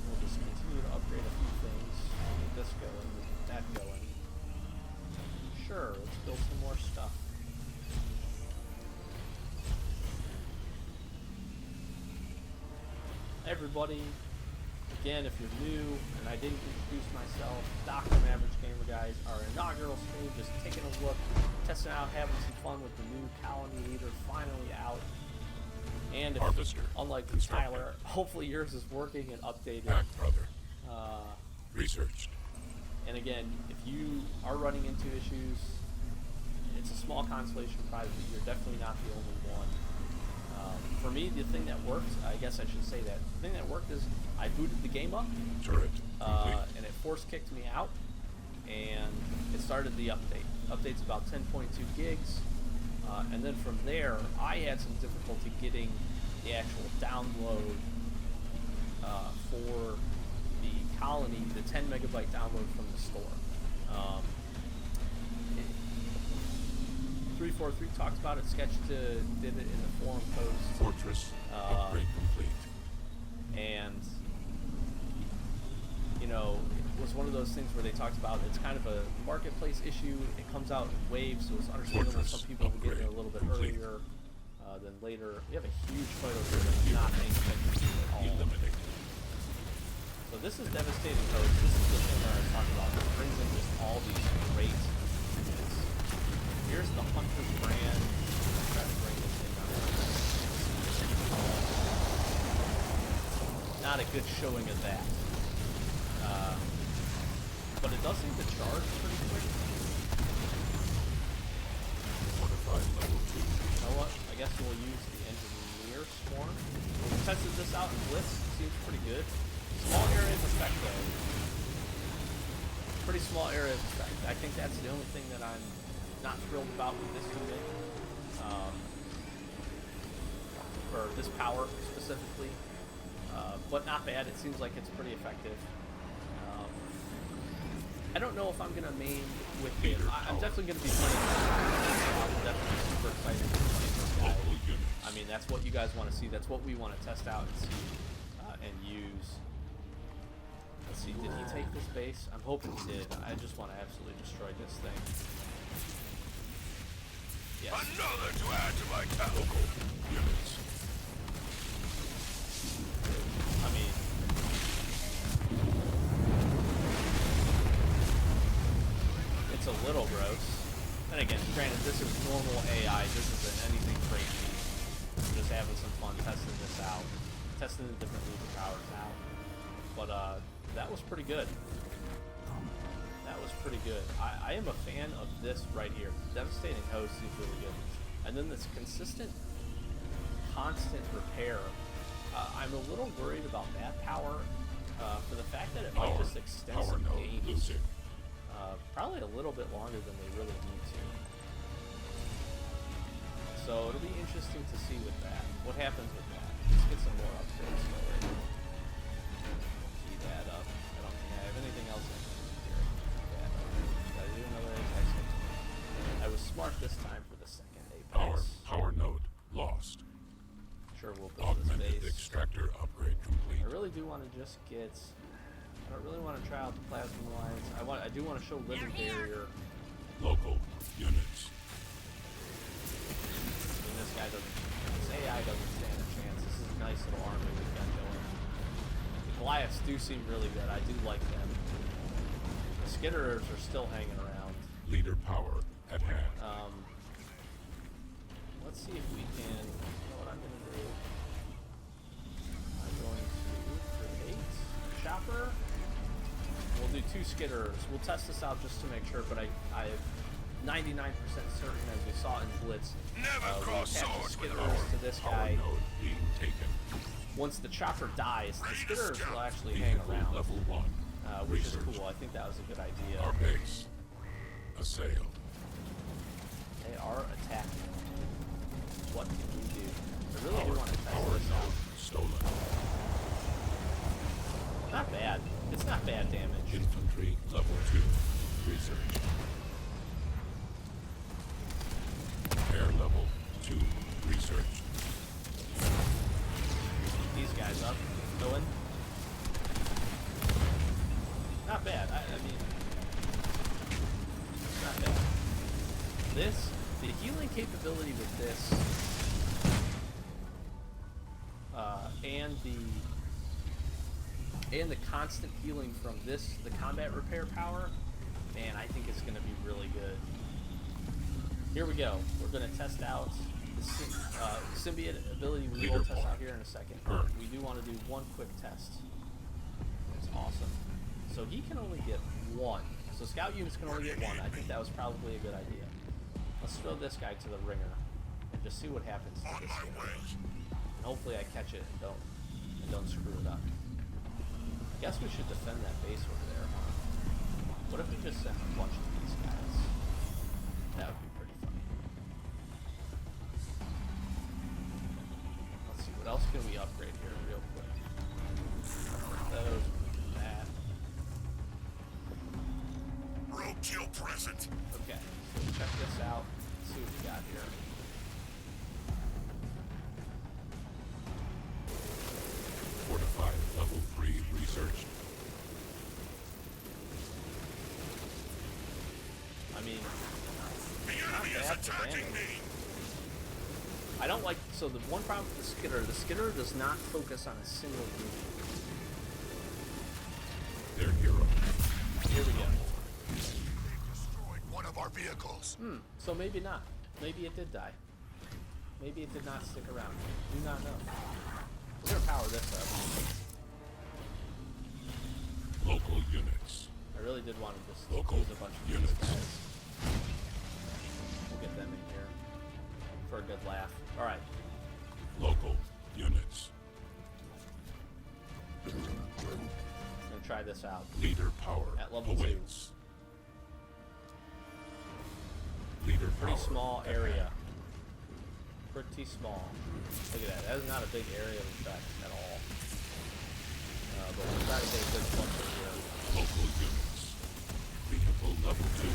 We'll just continue to upgrade a few things. Get this going, get that going. Sure, let's build some more stuff. Everybody, again, if you're new and I didn't introduce myself, Doc from Average Gamer Guys, our inaugural stream, just taking a look, testing out, having some fun with the new colony leader finally out. And if, Harvester. unlike Constructed. Tyler, hopefully yours is working and updated. Pack brother. Uh, Researched. and again, if you are running into issues, it's a small consolation prize, but you're definitely not the only one. For me, the thing that worked, I guess I should say that, the thing that worked is I booted the game up, Turret complete. and it force kicked me out, and it started the update. Update's about 10.2 gigs, and then from there, I had some difficulty getting the actual download for the colony, the 10 megabyte download from the store. 343 talked about it, Sketch did it in the forum post. Fortress upgrade complete. And you know, was one of those things where they talked about it's kind of a marketplace issue. It comes out in waves, so it's understandable Fortress some people will get there a little bit complete. earlier than later. We have a huge fight over here that's not paying attention to at all. Eliminate. So this is Devastating Coast. This is the thing that I was talking about. It brings in just all these great units. Here's the Hunter's Brand. I'll try to bring this thing up. Not a good showing of that. But it does seem to charge pretty quick. Fortified level 2. You know what? I guess we'll use the Engineer Swarm. We tested this out in Blitz. Seems pretty good. Small area of effect, though. Pretty small area of effect. I think that's the only thing that I'm not thrilled about with this unit. Or this power, specifically. But not bad. It seems like it's pretty effective. I don't know if I'm going to main with it. I'm definitely going to be playing this. I'm definitely super excited to play this guy. I mean, that's what you guys want to see. That's what we want to test out and see and use. Let's see, did he take this base? I'm hoping he did. I just want to absolutely destroy this thing. Yes. Another to add to my count. Local units. I mean, it's a little gross. And again, granted, this is normal AI. This isn't anything crazy. I'm just having some fun testing this out. Testing the different lever powers out. But, that was pretty good. That was pretty good. I am a fan of this right here. Devastating Host seems really good. And then this consistent, constant repair. I'm a little worried about that power for the fact that it might just extend Power some node games. losing. Probably a little bit longer than they really need to. So it'll be interesting to see with that. What happens with that? Let's get some more upgrades going. Key that up. I don't think I have anything else in here. That up. Gotta do another apex. I was smart this time for the second apex. Power node lost. Sure, we'll build this Augmented base. extractor upgrade complete. I really do want to just get. I don't really want to try out the plasma lines. I do want to show living barrier. Local units. I mean, this guy doesn't. This AI doesn't stand a chance. This is a nice little army we've got going. The Goliaths do seem really good. I do like them. The Skitterers are still hanging around. Leader power at hand. Let's see if we can. You know what I'm going to do? I'm going to create Chopper. We'll do 2 Skitterers. We'll test this out just to make sure, but I'm 99% certain, as we saw in Blitz, Never we cross attach the swords with Skitterers to this Power guy. node being taken. Once the Chopper dies, the Ready to Skitterers scout. will actually hang Vehicle around, level 1. which is Research. cool. I think that was a good idea. Our base. Assailed. They are attacking. What can we do? I really do want to test Power this out. node stolen. Not bad. It's not bad damage. Infantry level 2. Research. Air level 2. Research. These guys up. Going. Not bad. I mean, not bad. This, the healing capability with this, and the constant healing from this, the combat repair power, man, I think it's going to be really good. Here we go. We're going to test out the symbiote ability. We will test out here in a second. But we do want to do one quick test. That's awesome. So he can only get 1. So scout units can only get 1. I think that was probably a good idea. Let's throw this guy to the ringer and just see what happens to On this my guy. way. And hopefully I catch it and don't screw it up. I guess we should defend that base over there, huh? What if we just sent a bunch of these guys? That would be pretty funny. Let's see, what else can we upgrade here real quick? Those, that. Roadkill present. Okay, so check this out. Let's see what we got here. Fortified level 3 researched. bunch of damage. I don't like, so the one problem with the Skitter does not focus on a single group. Their hero. Here we go. They destroyed one of our vehicles. So maybe not. Maybe it did die. Maybe it did not stick around. Do not know. We're gonna power this up. Local units. I really did want to just Local use a bunch of units. these guys. We'll get them in here for a good laugh. Alright. Local units. I'm gonna try this out. Leader power At level awaits. Leader Pretty power small at area. hand. Pretty small. Look at that. That is not a big area of effect at all. But we'll try to get a good cluster here. Local units. Vehicle level 2.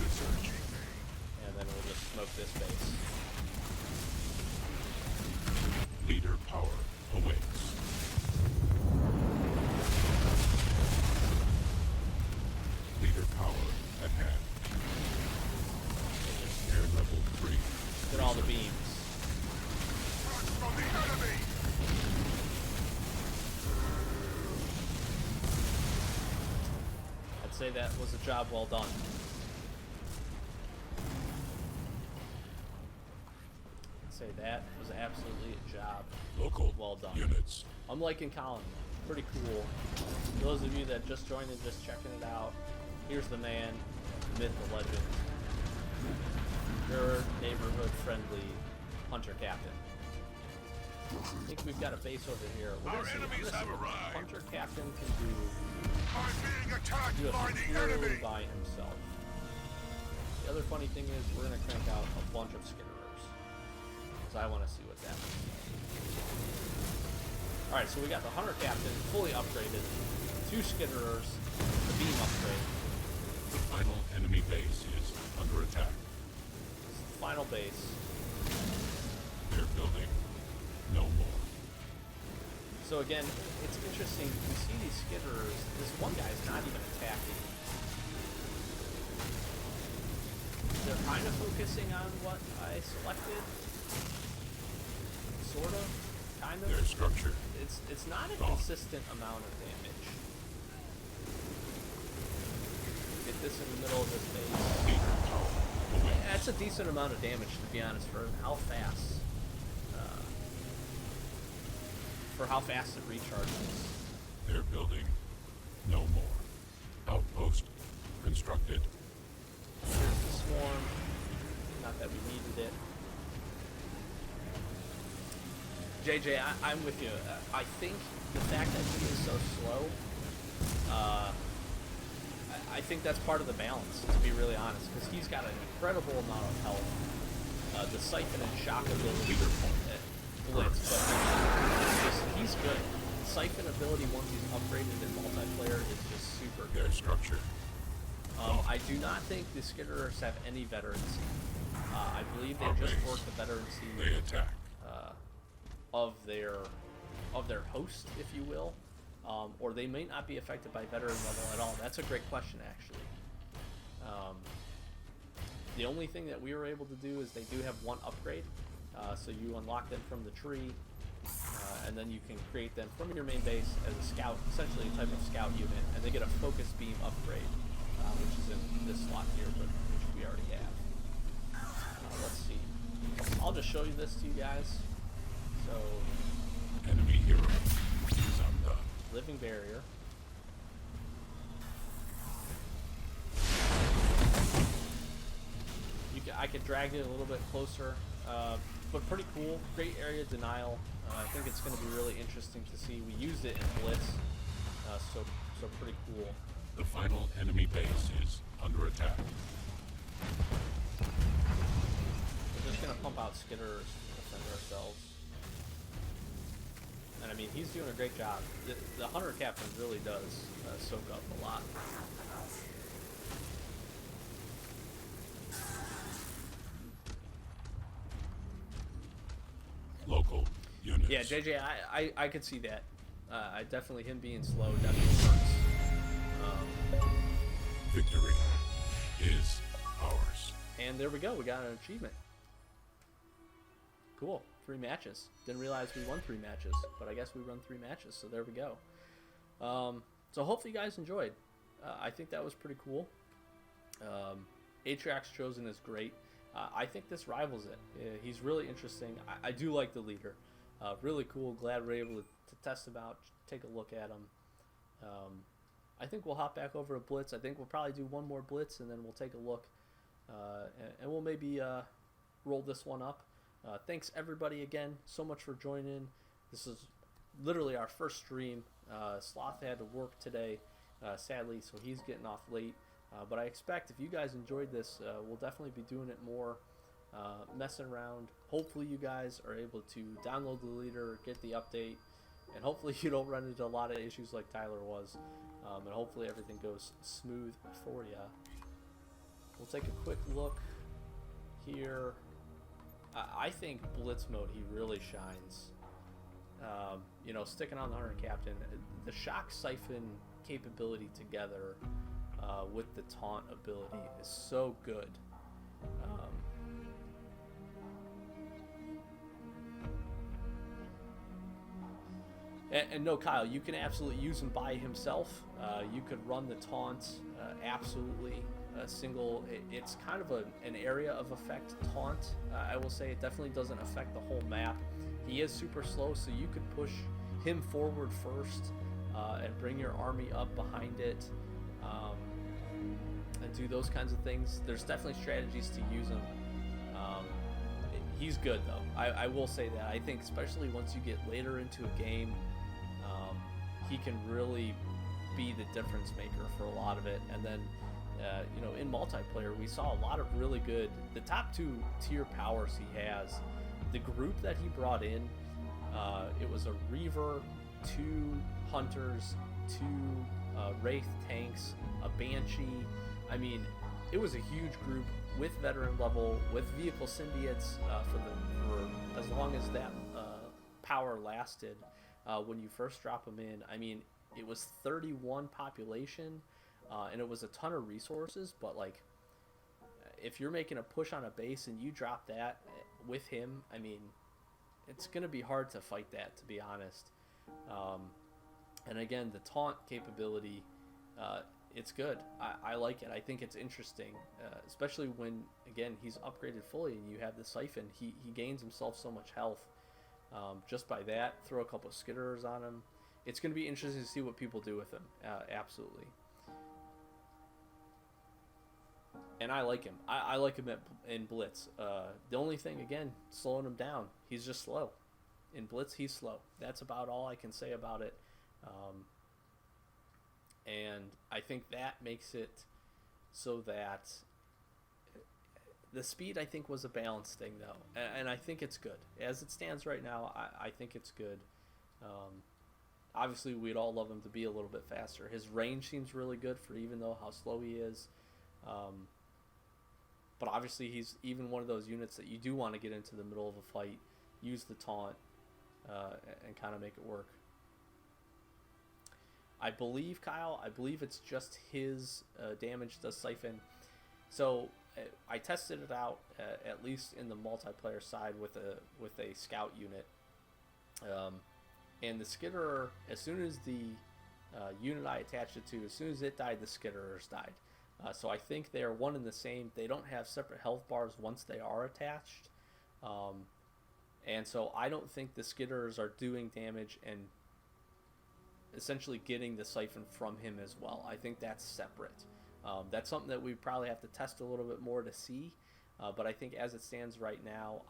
Research. And then we'll just smoke this base. Leader power awaits. Leader power at hand. Air level 3. Get all the beams. Run from the enemy. I'd say that was a job well done. I'd say that was absolutely a job Local well done. units. I'm liking Colony. Pretty cool. For those of you that just joined and just checking it out, here's the man, the myth, the legend, your neighborhood friendly hunter captain. I think we've got a base over here. We're Our gonna see- enemies we're gonna see have what the arrived. Hunter captain can I'm being attacked do by it the purely enemy. by himself. The other funny thing is we're gonna crank out a bunch of skitterers, because I want to see what that means. Alright, so we got the Hunter Captain fully upgraded, 2 skitterers, the beam upgrade. The final enemy base is under attack. This is the final base. They're building no more. So again, it's interesting, we see these skitterers, this one guy's not even attacking. They're kind of focusing on what I selected. Sort of, kind of. Their structure. It's not a Gone. consistent amount of damage. Get this in the middle of this base. Leader power awaits. That's a decent amount of damage, to be honest, for how fast it recharges. They're building no more. Outpost constructed. Here's the swarm. Not that we needed it. JJ, I'm with you. I think the fact that he is so slow, I think that's part of the balance, to be really honest, because he's got an incredible amount of health. The siphon and shock ability, blitz, but he's good. The siphon ability, once he's upgraded in multiplayer, is just super good. Their structure. I do not think the skitterers have any veterancy. I believe they just work the veterancy They attack. of their host, if you will, or they may not be affected by veteran level at all. That's a great question, actually. The only thing that we were able to do is they do have one upgrade, so you unlock them from the tree, and then you can create them from your main base as a scout, essentially a type of scout unit, and they get a focus beam upgrade, which is in this slot here, but which we already have. Let's see. I'll just show you this to you guys. So, Enemy hero is undone. living barrier. I could drag it a little bit closer, but pretty cool. Great area denial. I think it's going to be really interesting to see. We used it in Blitz, so pretty cool. The final enemy base is under attack. We're just going to pump out skitters to defend ourselves. And I mean, he's doing a great job. The Hunter Captain really does soak up a lot. Local units. Yeah, JJ, I could see that. I definitely, him being slow definitely hurts. Victory is ours. And there we go. We got an achievement. Cool. 3 matches. Didn't realize we won 3 matches, but I guess we run 3 matches, so there we go. So hopefully you guys enjoyed. I think that was pretty cool. Atriox Chosen is great. I think this rivals it. He's really interesting. I do like the leader. Really cool. Glad we're able to test him out, take a look at him. I think we'll hop back over to Blitz. I think we'll probably do one more Blitz, and then we'll take a look. And we'll maybe roll this one up. Thanks everybody again so much for joining. This is literally our first stream. Sloth had to work today, sadly, so he's getting off late. But I expect if you guys enjoyed this, we'll definitely be doing it more, messing around. Hopefully you guys are able to download the leader, get the update, and hopefully you don't run into a lot of issues like Tyler was. And hopefully everything goes smooth for you. We'll take a quick look here. I think Blitz mode, he really shines. You know, sticking on the Hunter Captain, the Shock Siphon capability together with the Taunt ability is so good. And no, Kyle, you can absolutely use him by himself. You could run the Taunt absolutely. Single, it's kind of an area of effect taunt. I will say it definitely doesn't affect the whole map. He is super slow, so you could push him forward first and bring your army up behind it and do those kinds of things. There's definitely strategies to use him. He's good though. I will say that. I think especially once you get later into a game, he can really be the difference maker for a lot of it. And then you know, in multiplayer, we saw a lot of really good, the top 2 tier powers he has. The group that he brought in, it was a Reaver, 2 Hunters, 2 Wraith tanks, a Banshee. I mean, it was a huge group with veteran level, with vehicle symbiotes for as long as that power lasted. When you first drop them in, I mean, it was 31 population. And it was a ton of resources, but like, if you're making a push on a base and you drop that with him, I mean, it's going to be hard to fight that, to be honest. And again, the taunt capability, it's good. I like it. I think it's interesting, especially when, again, he's upgraded fully and you have the Siphon. He gains himself so much health just by that. Throw a couple of skitterers on him. It's going to be interesting to see what people do with him. Absolutely. And I like him. I like him in Blitz. The only thing, again, slowing him down. He's just slow. In Blitz, he's slow. That's about all I can say about it. And I think that makes it so that the speed, I think, was a balance thing, though. And I think it's good. As it stands right now, I think it's good. Obviously, we'd all love him to be a little bit faster. His range seems really good for even though how slow he is. But obviously he's even one of those units that you do want to get into the middle of a fight, use the taunt, and kind of make it work. I believe, Kyle, it's just his damage does Siphon. So I tested it out, at least in the multiplayer side with a scout unit. And the skitterer, as soon as the unit I attached it to, as soon as it died, the skitterers died. So I think they are one and the same. They don't have separate health bars once they are attached. And so I don't think the skitterers are doing damage and essentially getting the Siphon from him as well. I think that's separate. That's something that we probably have to test a little bit more to see. But I think as it stands right now,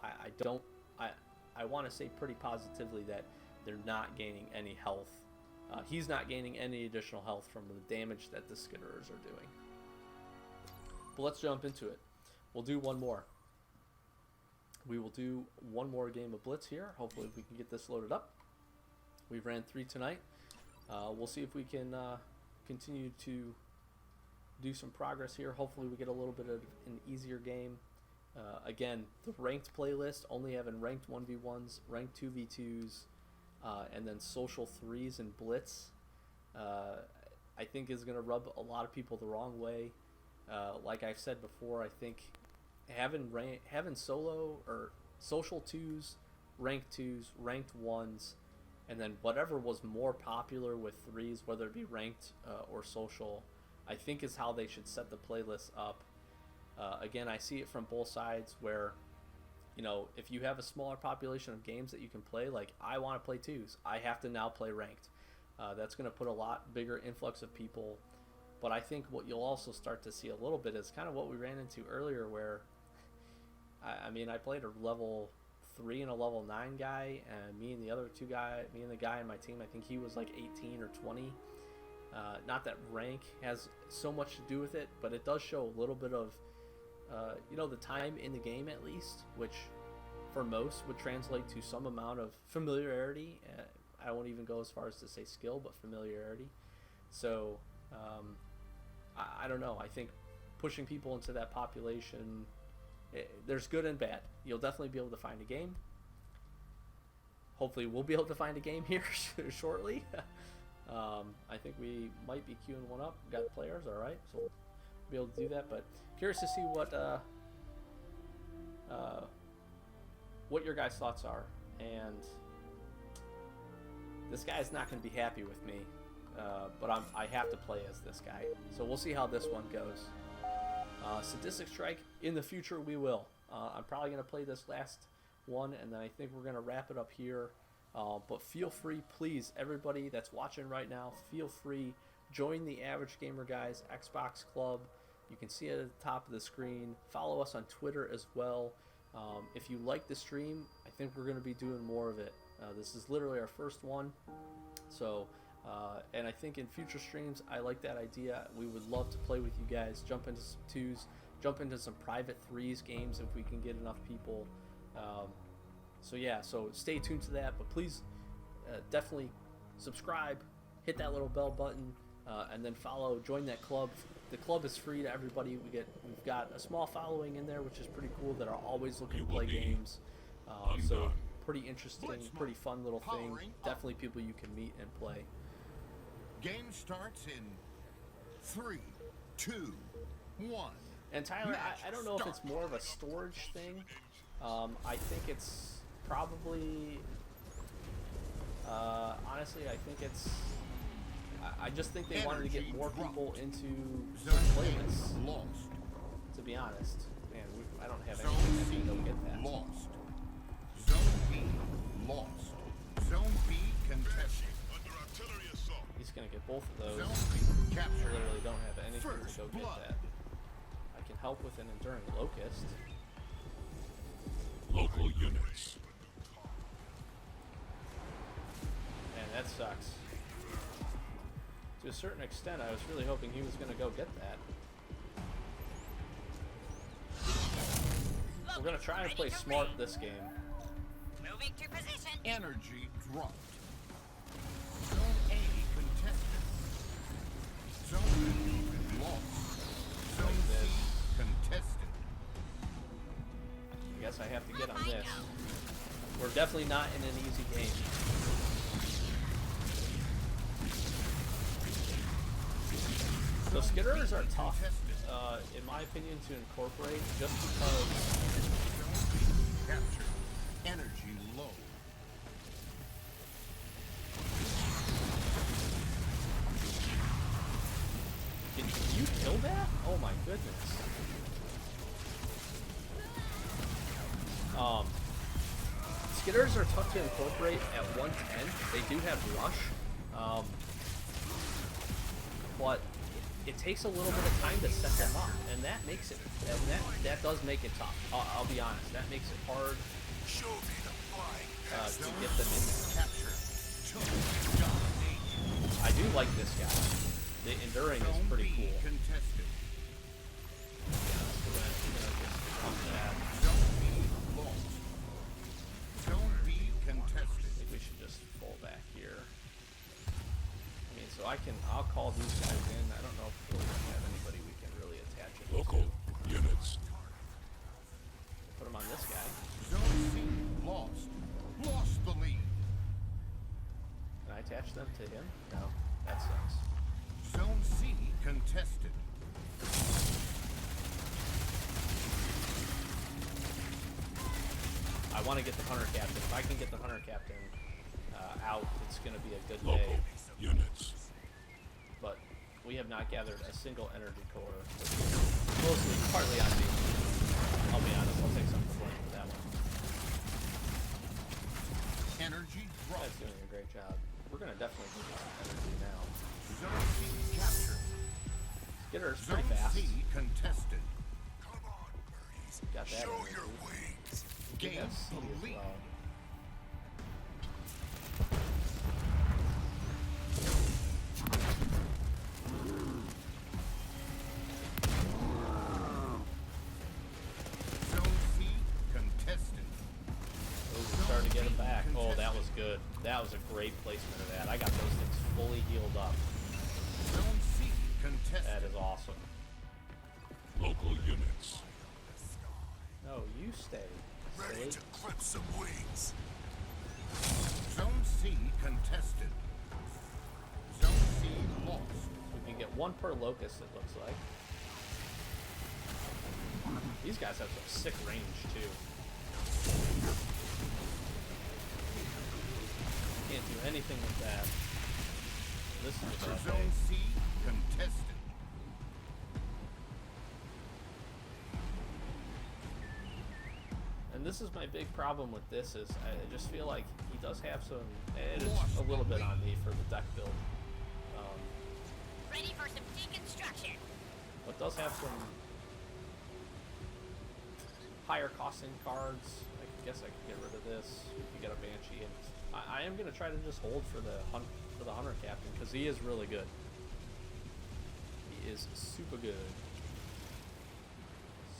I want to say pretty positively that they're not gaining any health. He's not gaining any additional health from the damage that the skitterers are doing. But let's jump into it. We'll do one more. We will do one more game of Blitz here. Hopefully we can get this loaded up. We've ran 3 tonight. We'll see if we can continue to do some progress here. Hopefully we get a little bit of an easier game. Again, the ranked playlist, only having ranked 1v1s, ranked 2v2s, and then social 3s and Blitz, I think is going to rub a lot of people the wrong way. Like I've said before, I think having solo or social twos, ranked ones, and then whatever was more popular with threes, whether it be ranked or social, I think is how they should set the playlist up. Again, I see it from both sides where, you know, if you have a smaller population of games that you can play, like I want to play twos, I have to now play ranked. That's going to put a lot bigger influx of people. But I think what you'll also start to see a little bit is kind of what we ran into earlier, where I mean, I played a level 3 and a level 9 guy, and me and the guy in my team, I think he was like 18 or 20. Not that rank has so much to do with it, but it does show a little bit of, you know, the time in the game at least, which for most would translate to some amount of familiarity. I won't even go as far as to say skill, but familiarity. So, I don't know. I think pushing people into that population, there's good and bad. You'll definitely be able to find a game. Hopefully we'll be able to find a game here shortly. I think we might be queuing one up. We've got players, all right, so we'll be able to do that. But curious to see what your guys' thoughts are. And this guy's not going to be happy with me, but I have to play as this guy. So we'll see how this one goes. Sadistic Strike, in the future we will. I'm probably going to play this last one, and then I think we're going to wrap it up here. But feel free, please, everybody that's watching right now, feel free, join the Average Gamer Guys Xbox Club. You can see it at the top of the screen. Follow us on Twitter as well. If you like the stream, I think we're going to be doing more of it. This is literally our first one. So, and I think in future streams, I like that idea. We would love to play with you guys, jump into some twos, jump into some private threes games if we can get enough people. So yeah, so stay tuned to that, but please definitely subscribe, hit that little bell button, and then follow, join that club. The club is free to everybody. We've got a small following in there, which is pretty cool, that are always looking to play games. So pretty interesting, pretty fun little thing. Definitely people you can meet and play. Game starts in 3, 2, 1. And Tyler, I don't know if it's more of a storage thing. I think it's probably, honestly, I think it's, I just think they wanted to get more people into playlists, to be honest. Man, I don't have anything to go get that. Lost. Zone B lost. Zone B contested. Under artillery assault. He's going to get both of those. Zone B I captured. literally don't have anything First to go blood. get that. I can help with an Enduring Locust. Local units. Man, that sucks. To a certain extent, I was really hoping he was going to go get that. We're going to try and play smart this game. Moving to position. Energy dropped. Zone A contested. Zone B lost. Zone Like C this. contested. I guess I have to get on this. We're definitely not in an easy game. So skitterers are tough, in my opinion, to incorporate, just because Zone B captured. Energy low. Did you kill that? Oh my goodness. Skitters are tough to incorporate at 110. They do have rush, but it takes a little bit of time to set them up, and that makes it, and that does make it tough. I'll be honest, that makes it hard Show me the flying. to get them in there. Captured. Domination. I do like this guy. The Enduring is Zone pretty B cool. contested. We're gonna just pump that. Zone B lost. Zone B I contested. think we should just fall back here. I mean, so I'll call these guys in. I don't know if we really have anybody we can really attach it Local to. units. Put them on this guy. Zone C lost. Lost the lead. Can I attach them to him? No, that sucks. Zone C contested. I want to get the hunter captain. If I can get the hunter captain out, it's going to be a good day. Local units. But we have not gathered a single energy core. Mostly, partly on me. I'll be honest, I'll take some of the blame for that one. Energy dropped. That's doing a great job. We're going to definitely need some energy now. Zone C captured. Get her Zone pretty fast. C contested. Come on, birdies. Got that Show energy. your wings. We Game have C as elite. well. Zone C contested. Oh, we're starting to get him back. Oh, that was good. That was a great placement of that. I got those things fully healed up. Zone C That contested. is awesome. Local units. No, you stay. Ready Stay. to clip some wings. Zone C contested. Zone C lost. We can get one per locust, it looks like. These guys have some sick range, too. Can't do anything with that. This is a bad day. Zone C contested. And this is my big problem with this is I just feel like he does have some, it is a little bit on me for the deck build. Ready for some deconstruction. But does have some higher costing cards. I guess I could get rid of this. We could get a Banshee, and I am gonna try to just hold for the hunter captain because he is really good. He is super good.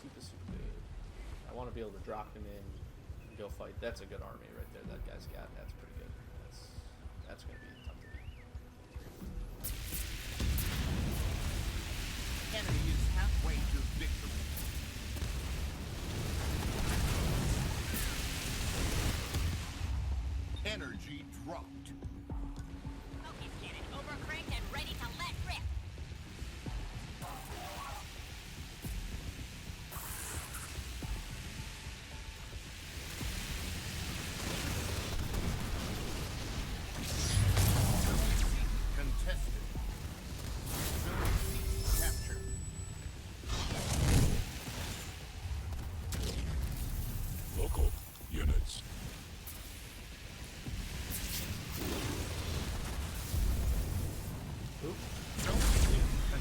Super good. I want to be able to drop him in and go fight. That's a good army right there. That guy's got. That's pretty good. That's gonna be tough to beat. Enemy is halfway to victory. Energy dropped. Focus cannon overcranked and ready to let rip. Zone C contested. Zone C captured. Local units. Oop. Zone C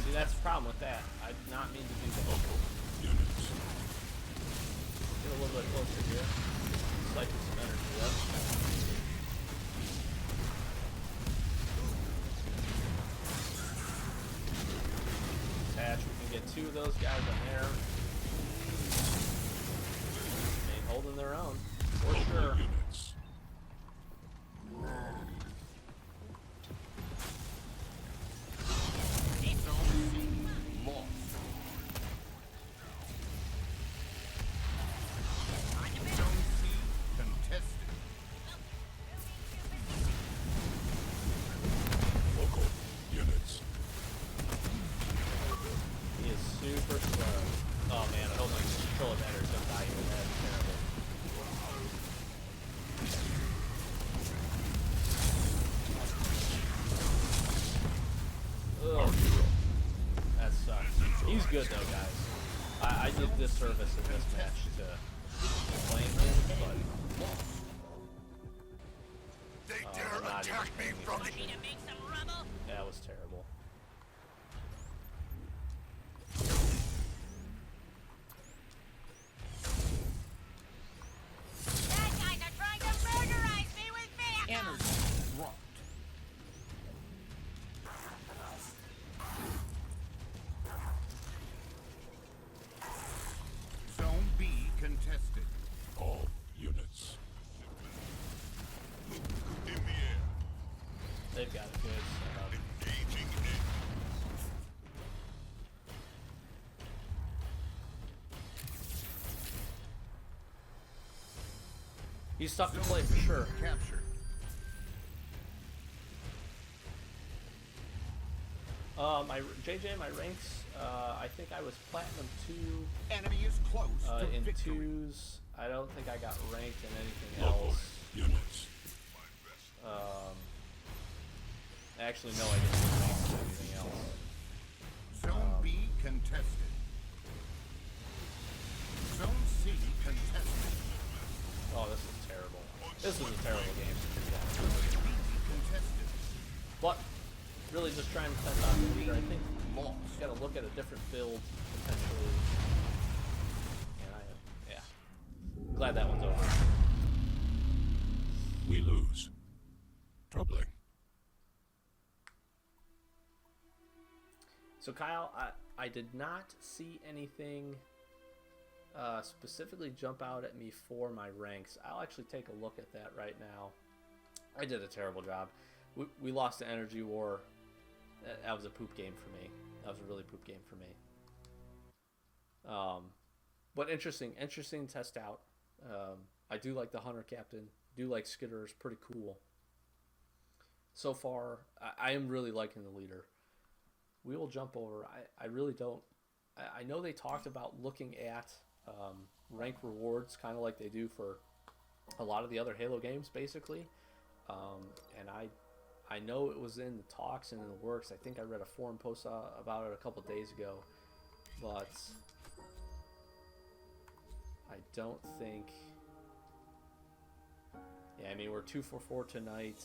See, that's the problem with that. I did not mean to do that. Local units. Get a little bit closer here. Cycle some energy up. Attach, we can get two of those guys in there. Ain't holding their own. For Local sure. units. Zone C lost. Zone C contested. Local units. He is super slow. Oh man, I hope my controller battery's gonna die here. That's terrible. Our Ugh, hero. that sucks. He's good though, guys. I did disservice in this match to playing him, but They I'm dare not attack even me paying from attention. Ready to make some rubble? That was terrible. Bad guys are trying to murderize me with vehicles! Energy dropped. Zone B contested. All units. in the air. They've got a good setup. Engaging in. He's tough to play for sure. Captured. My JJ, my ranks. I think I was platinum 2 Enemy is close to in victory. 2s I don't think I got ranked in anything Local else. units. Actually, no, I didn't get ranked in anything else. Zone B contested. Zone C contested. Oh, this is terrible. This was a terrible game. Zone B contested. But really just trying to test out the leader. I think Lost. got to look at a different build potentially. And yeah, glad that one's over. We lose. Troubling. So Kyle, I did not see anything specifically jump out at me for my ranks. I'll actually take a look at that right now. I did a terrible job. We lost the Energy War. That was a poop game for me. That was a really poop game for me. But interesting to test out. I do like the Hunter Captain. Do like Skitter, is pretty cool. So far, I am really liking the leader. We will jump over. I really don't. I know they talked about looking at rank rewards, kind of like they do for a lot of the other Halo games, basically. And I know it was in the talks and in the works. I think I read a forum post about it a couple days ago, but I don't think. Yeah, I mean, we're 2 for 4 tonight.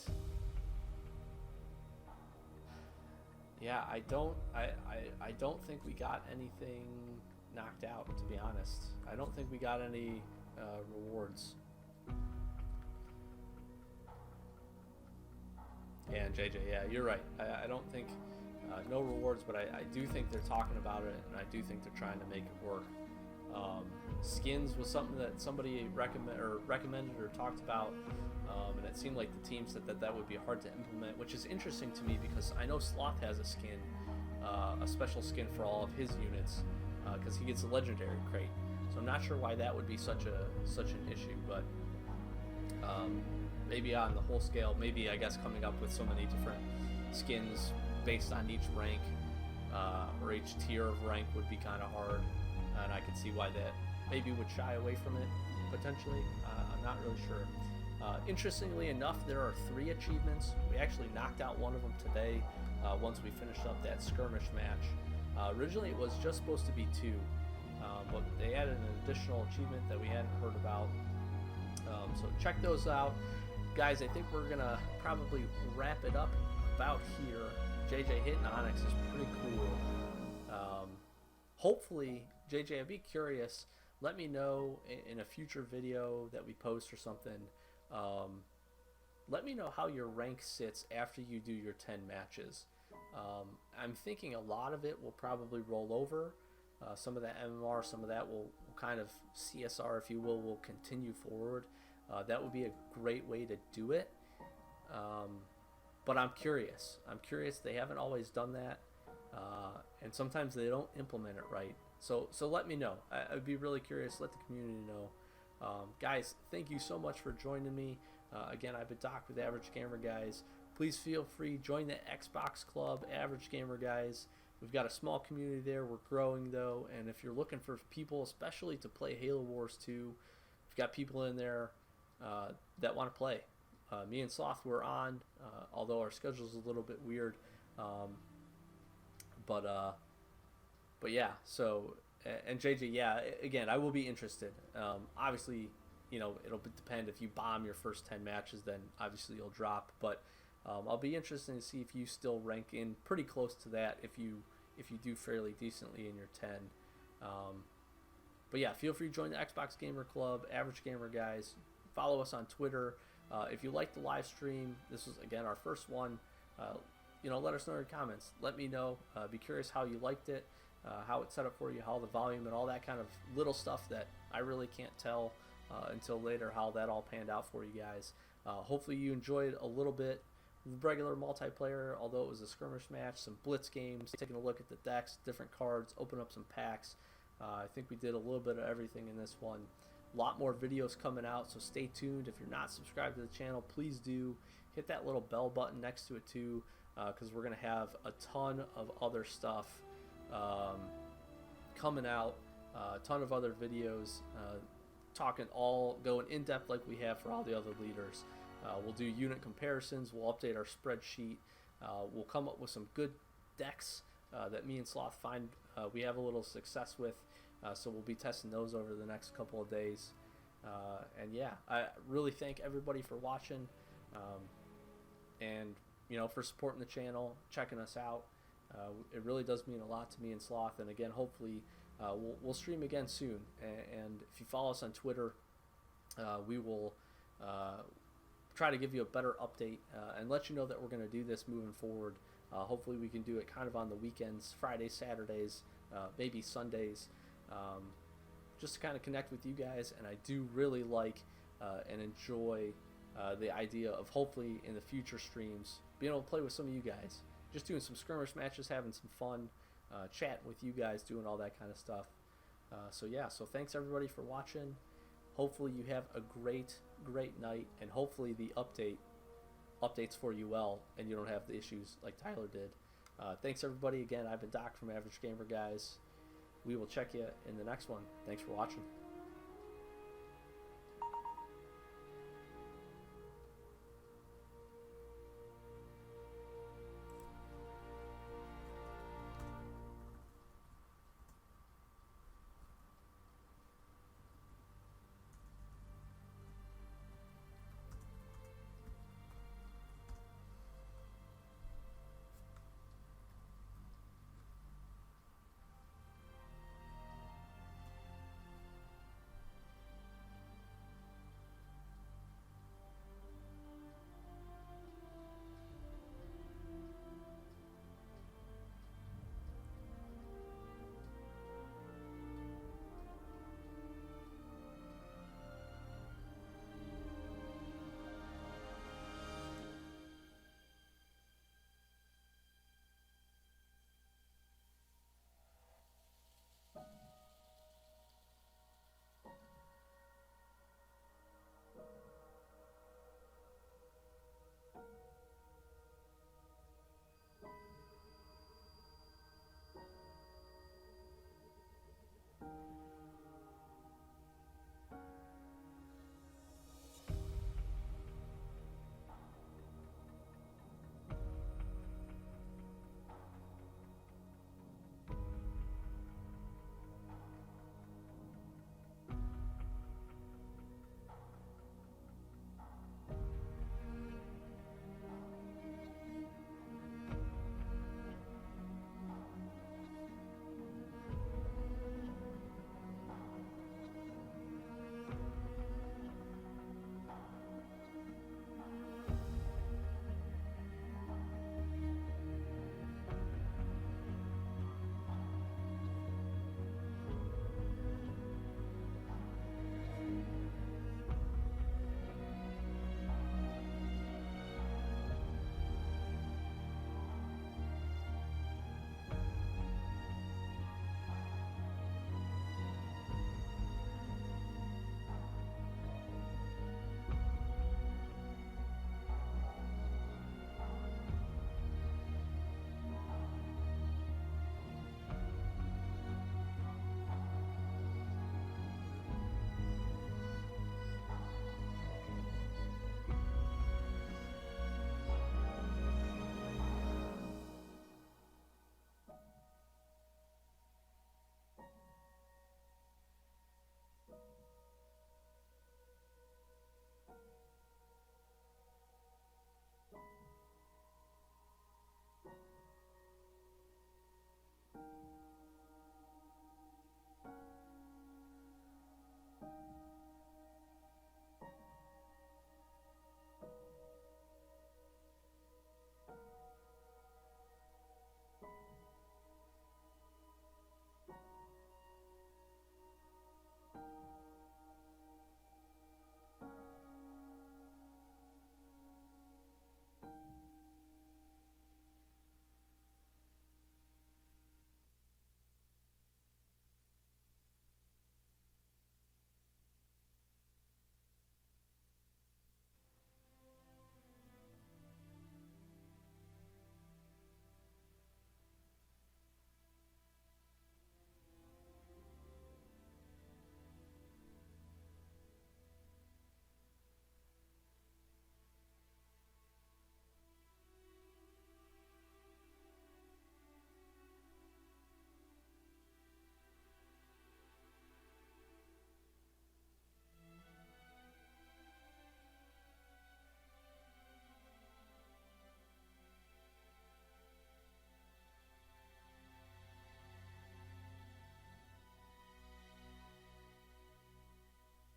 Yeah, I don't think we got anything knocked out, to be honest. I don't think we got any rewards. Yeah, and JJ, yeah, you're right. I don't think no rewards, but I do think they're talking about it, and I do think they're trying to make it work. Skins was something that somebody recommended or talked about, and it seemed like the team said that would be hard to implement, which is interesting to me because I know Sloth has a skin, a special skin for all of his units, because he gets a legendary crate. So I'm not sure why that would be such an issue, but maybe on the whole scale, maybe I guess coming up with so many different skins based on each rank or each tier of rank would be kind of hard, and I could see why that maybe would shy away from it potentially. I'm not really sure. Interestingly enough, there are 3 achievements. We actually knocked out one of them today once we finished up that skirmish match. Originally it was just supposed to be 2, but they added an additional achievement that we hadn't heard about. So check those out. Guys, I think we're going to probably wrap it up about here. JJ hitting Onyx is pretty cool. Hopefully, JJ, I'd be curious. Let me know in a future video that we post or something. Let me know how your rank sits after you do your 10 matches. I'm thinking a lot of it will probably roll over. Some of that MMR, some of that will kind of CSR, if you will continue forward. That would be a great way to do it. But I'm curious. They haven't always done that. And sometimes they don't implement it right. So let me know. I'd be really curious. Let the community know. Guys, thank you so much for joining me. Again, I've been Doc with Average Gamer Guys. Please feel free, join the Xbox Club, Average Gamer Guys. We've got a small community there. We're growing, though. And if you're looking for people, especially to play Halo Wars 2, we've got people in there that want to play. Me and Sloth were on, although our schedule's a little bit weird. But yeah, so, and JJ, yeah, again, I will be interested. Obviously, it'll depend. If you bomb your first 10 matches, then obviously you'll drop. But I'll be interested to see if you still rank in pretty close to that, if you do fairly decently in your 10. But yeah, feel free to join the Xbox Gamer Club, Average Gamer Guys. Follow us on Twitter. If you like the live stream, this was, again, our first one. Let us know in your comments. Let me know. Be curious how you liked it, how it's set up for you, how the volume and all that kind of little stuff that I really can't tell until later how that all panned out for you guys. Hopefully you enjoyed a little bit of regular multiplayer, although it was a skirmish match, some blitz games, taking a look at the decks, different cards, open up some packs. I think we did a little bit of everything in this one. A lot more videos coming out, so stay tuned. If you're not subscribed to the channel, please do. Hit that little bell button next to it too, because we're going to have a ton of other stuff coming out, a ton of other videos. going in depth like we have for all the other leaders. We'll do unit comparisons. We'll update our spreadsheet. We'll come up with some good decks that me and Sloth find we have a little success with. So we'll be testing those over the next couple of days. And yeah, I really thank everybody for watching, and for supporting the channel, checking us out. It really does mean a lot to me and Sloth. And again, hopefully we'll stream again soon. And if you follow us on Twitter, we will try to give you a better update and let you know that we're going to do this moving forward. Hopefully we can do it kind of on the weekends, Fridays, Saturdays, maybe Sundays, just to kind of connect with you guys. And I do really like and enjoy the idea of hopefully in the future streams being able to play with some of you guys, just doing some skirmish matches, having some fun, chatting with you guys, doing all that kind of stuff. So thanks everybody for watching. Hopefully you have a great night, and hopefully the updates for you well, and you don't have the issues like Tyler did. Thanks everybody again. I've been Doc from Average Gamer Guys. We will check you in the next one. Thanks for watching.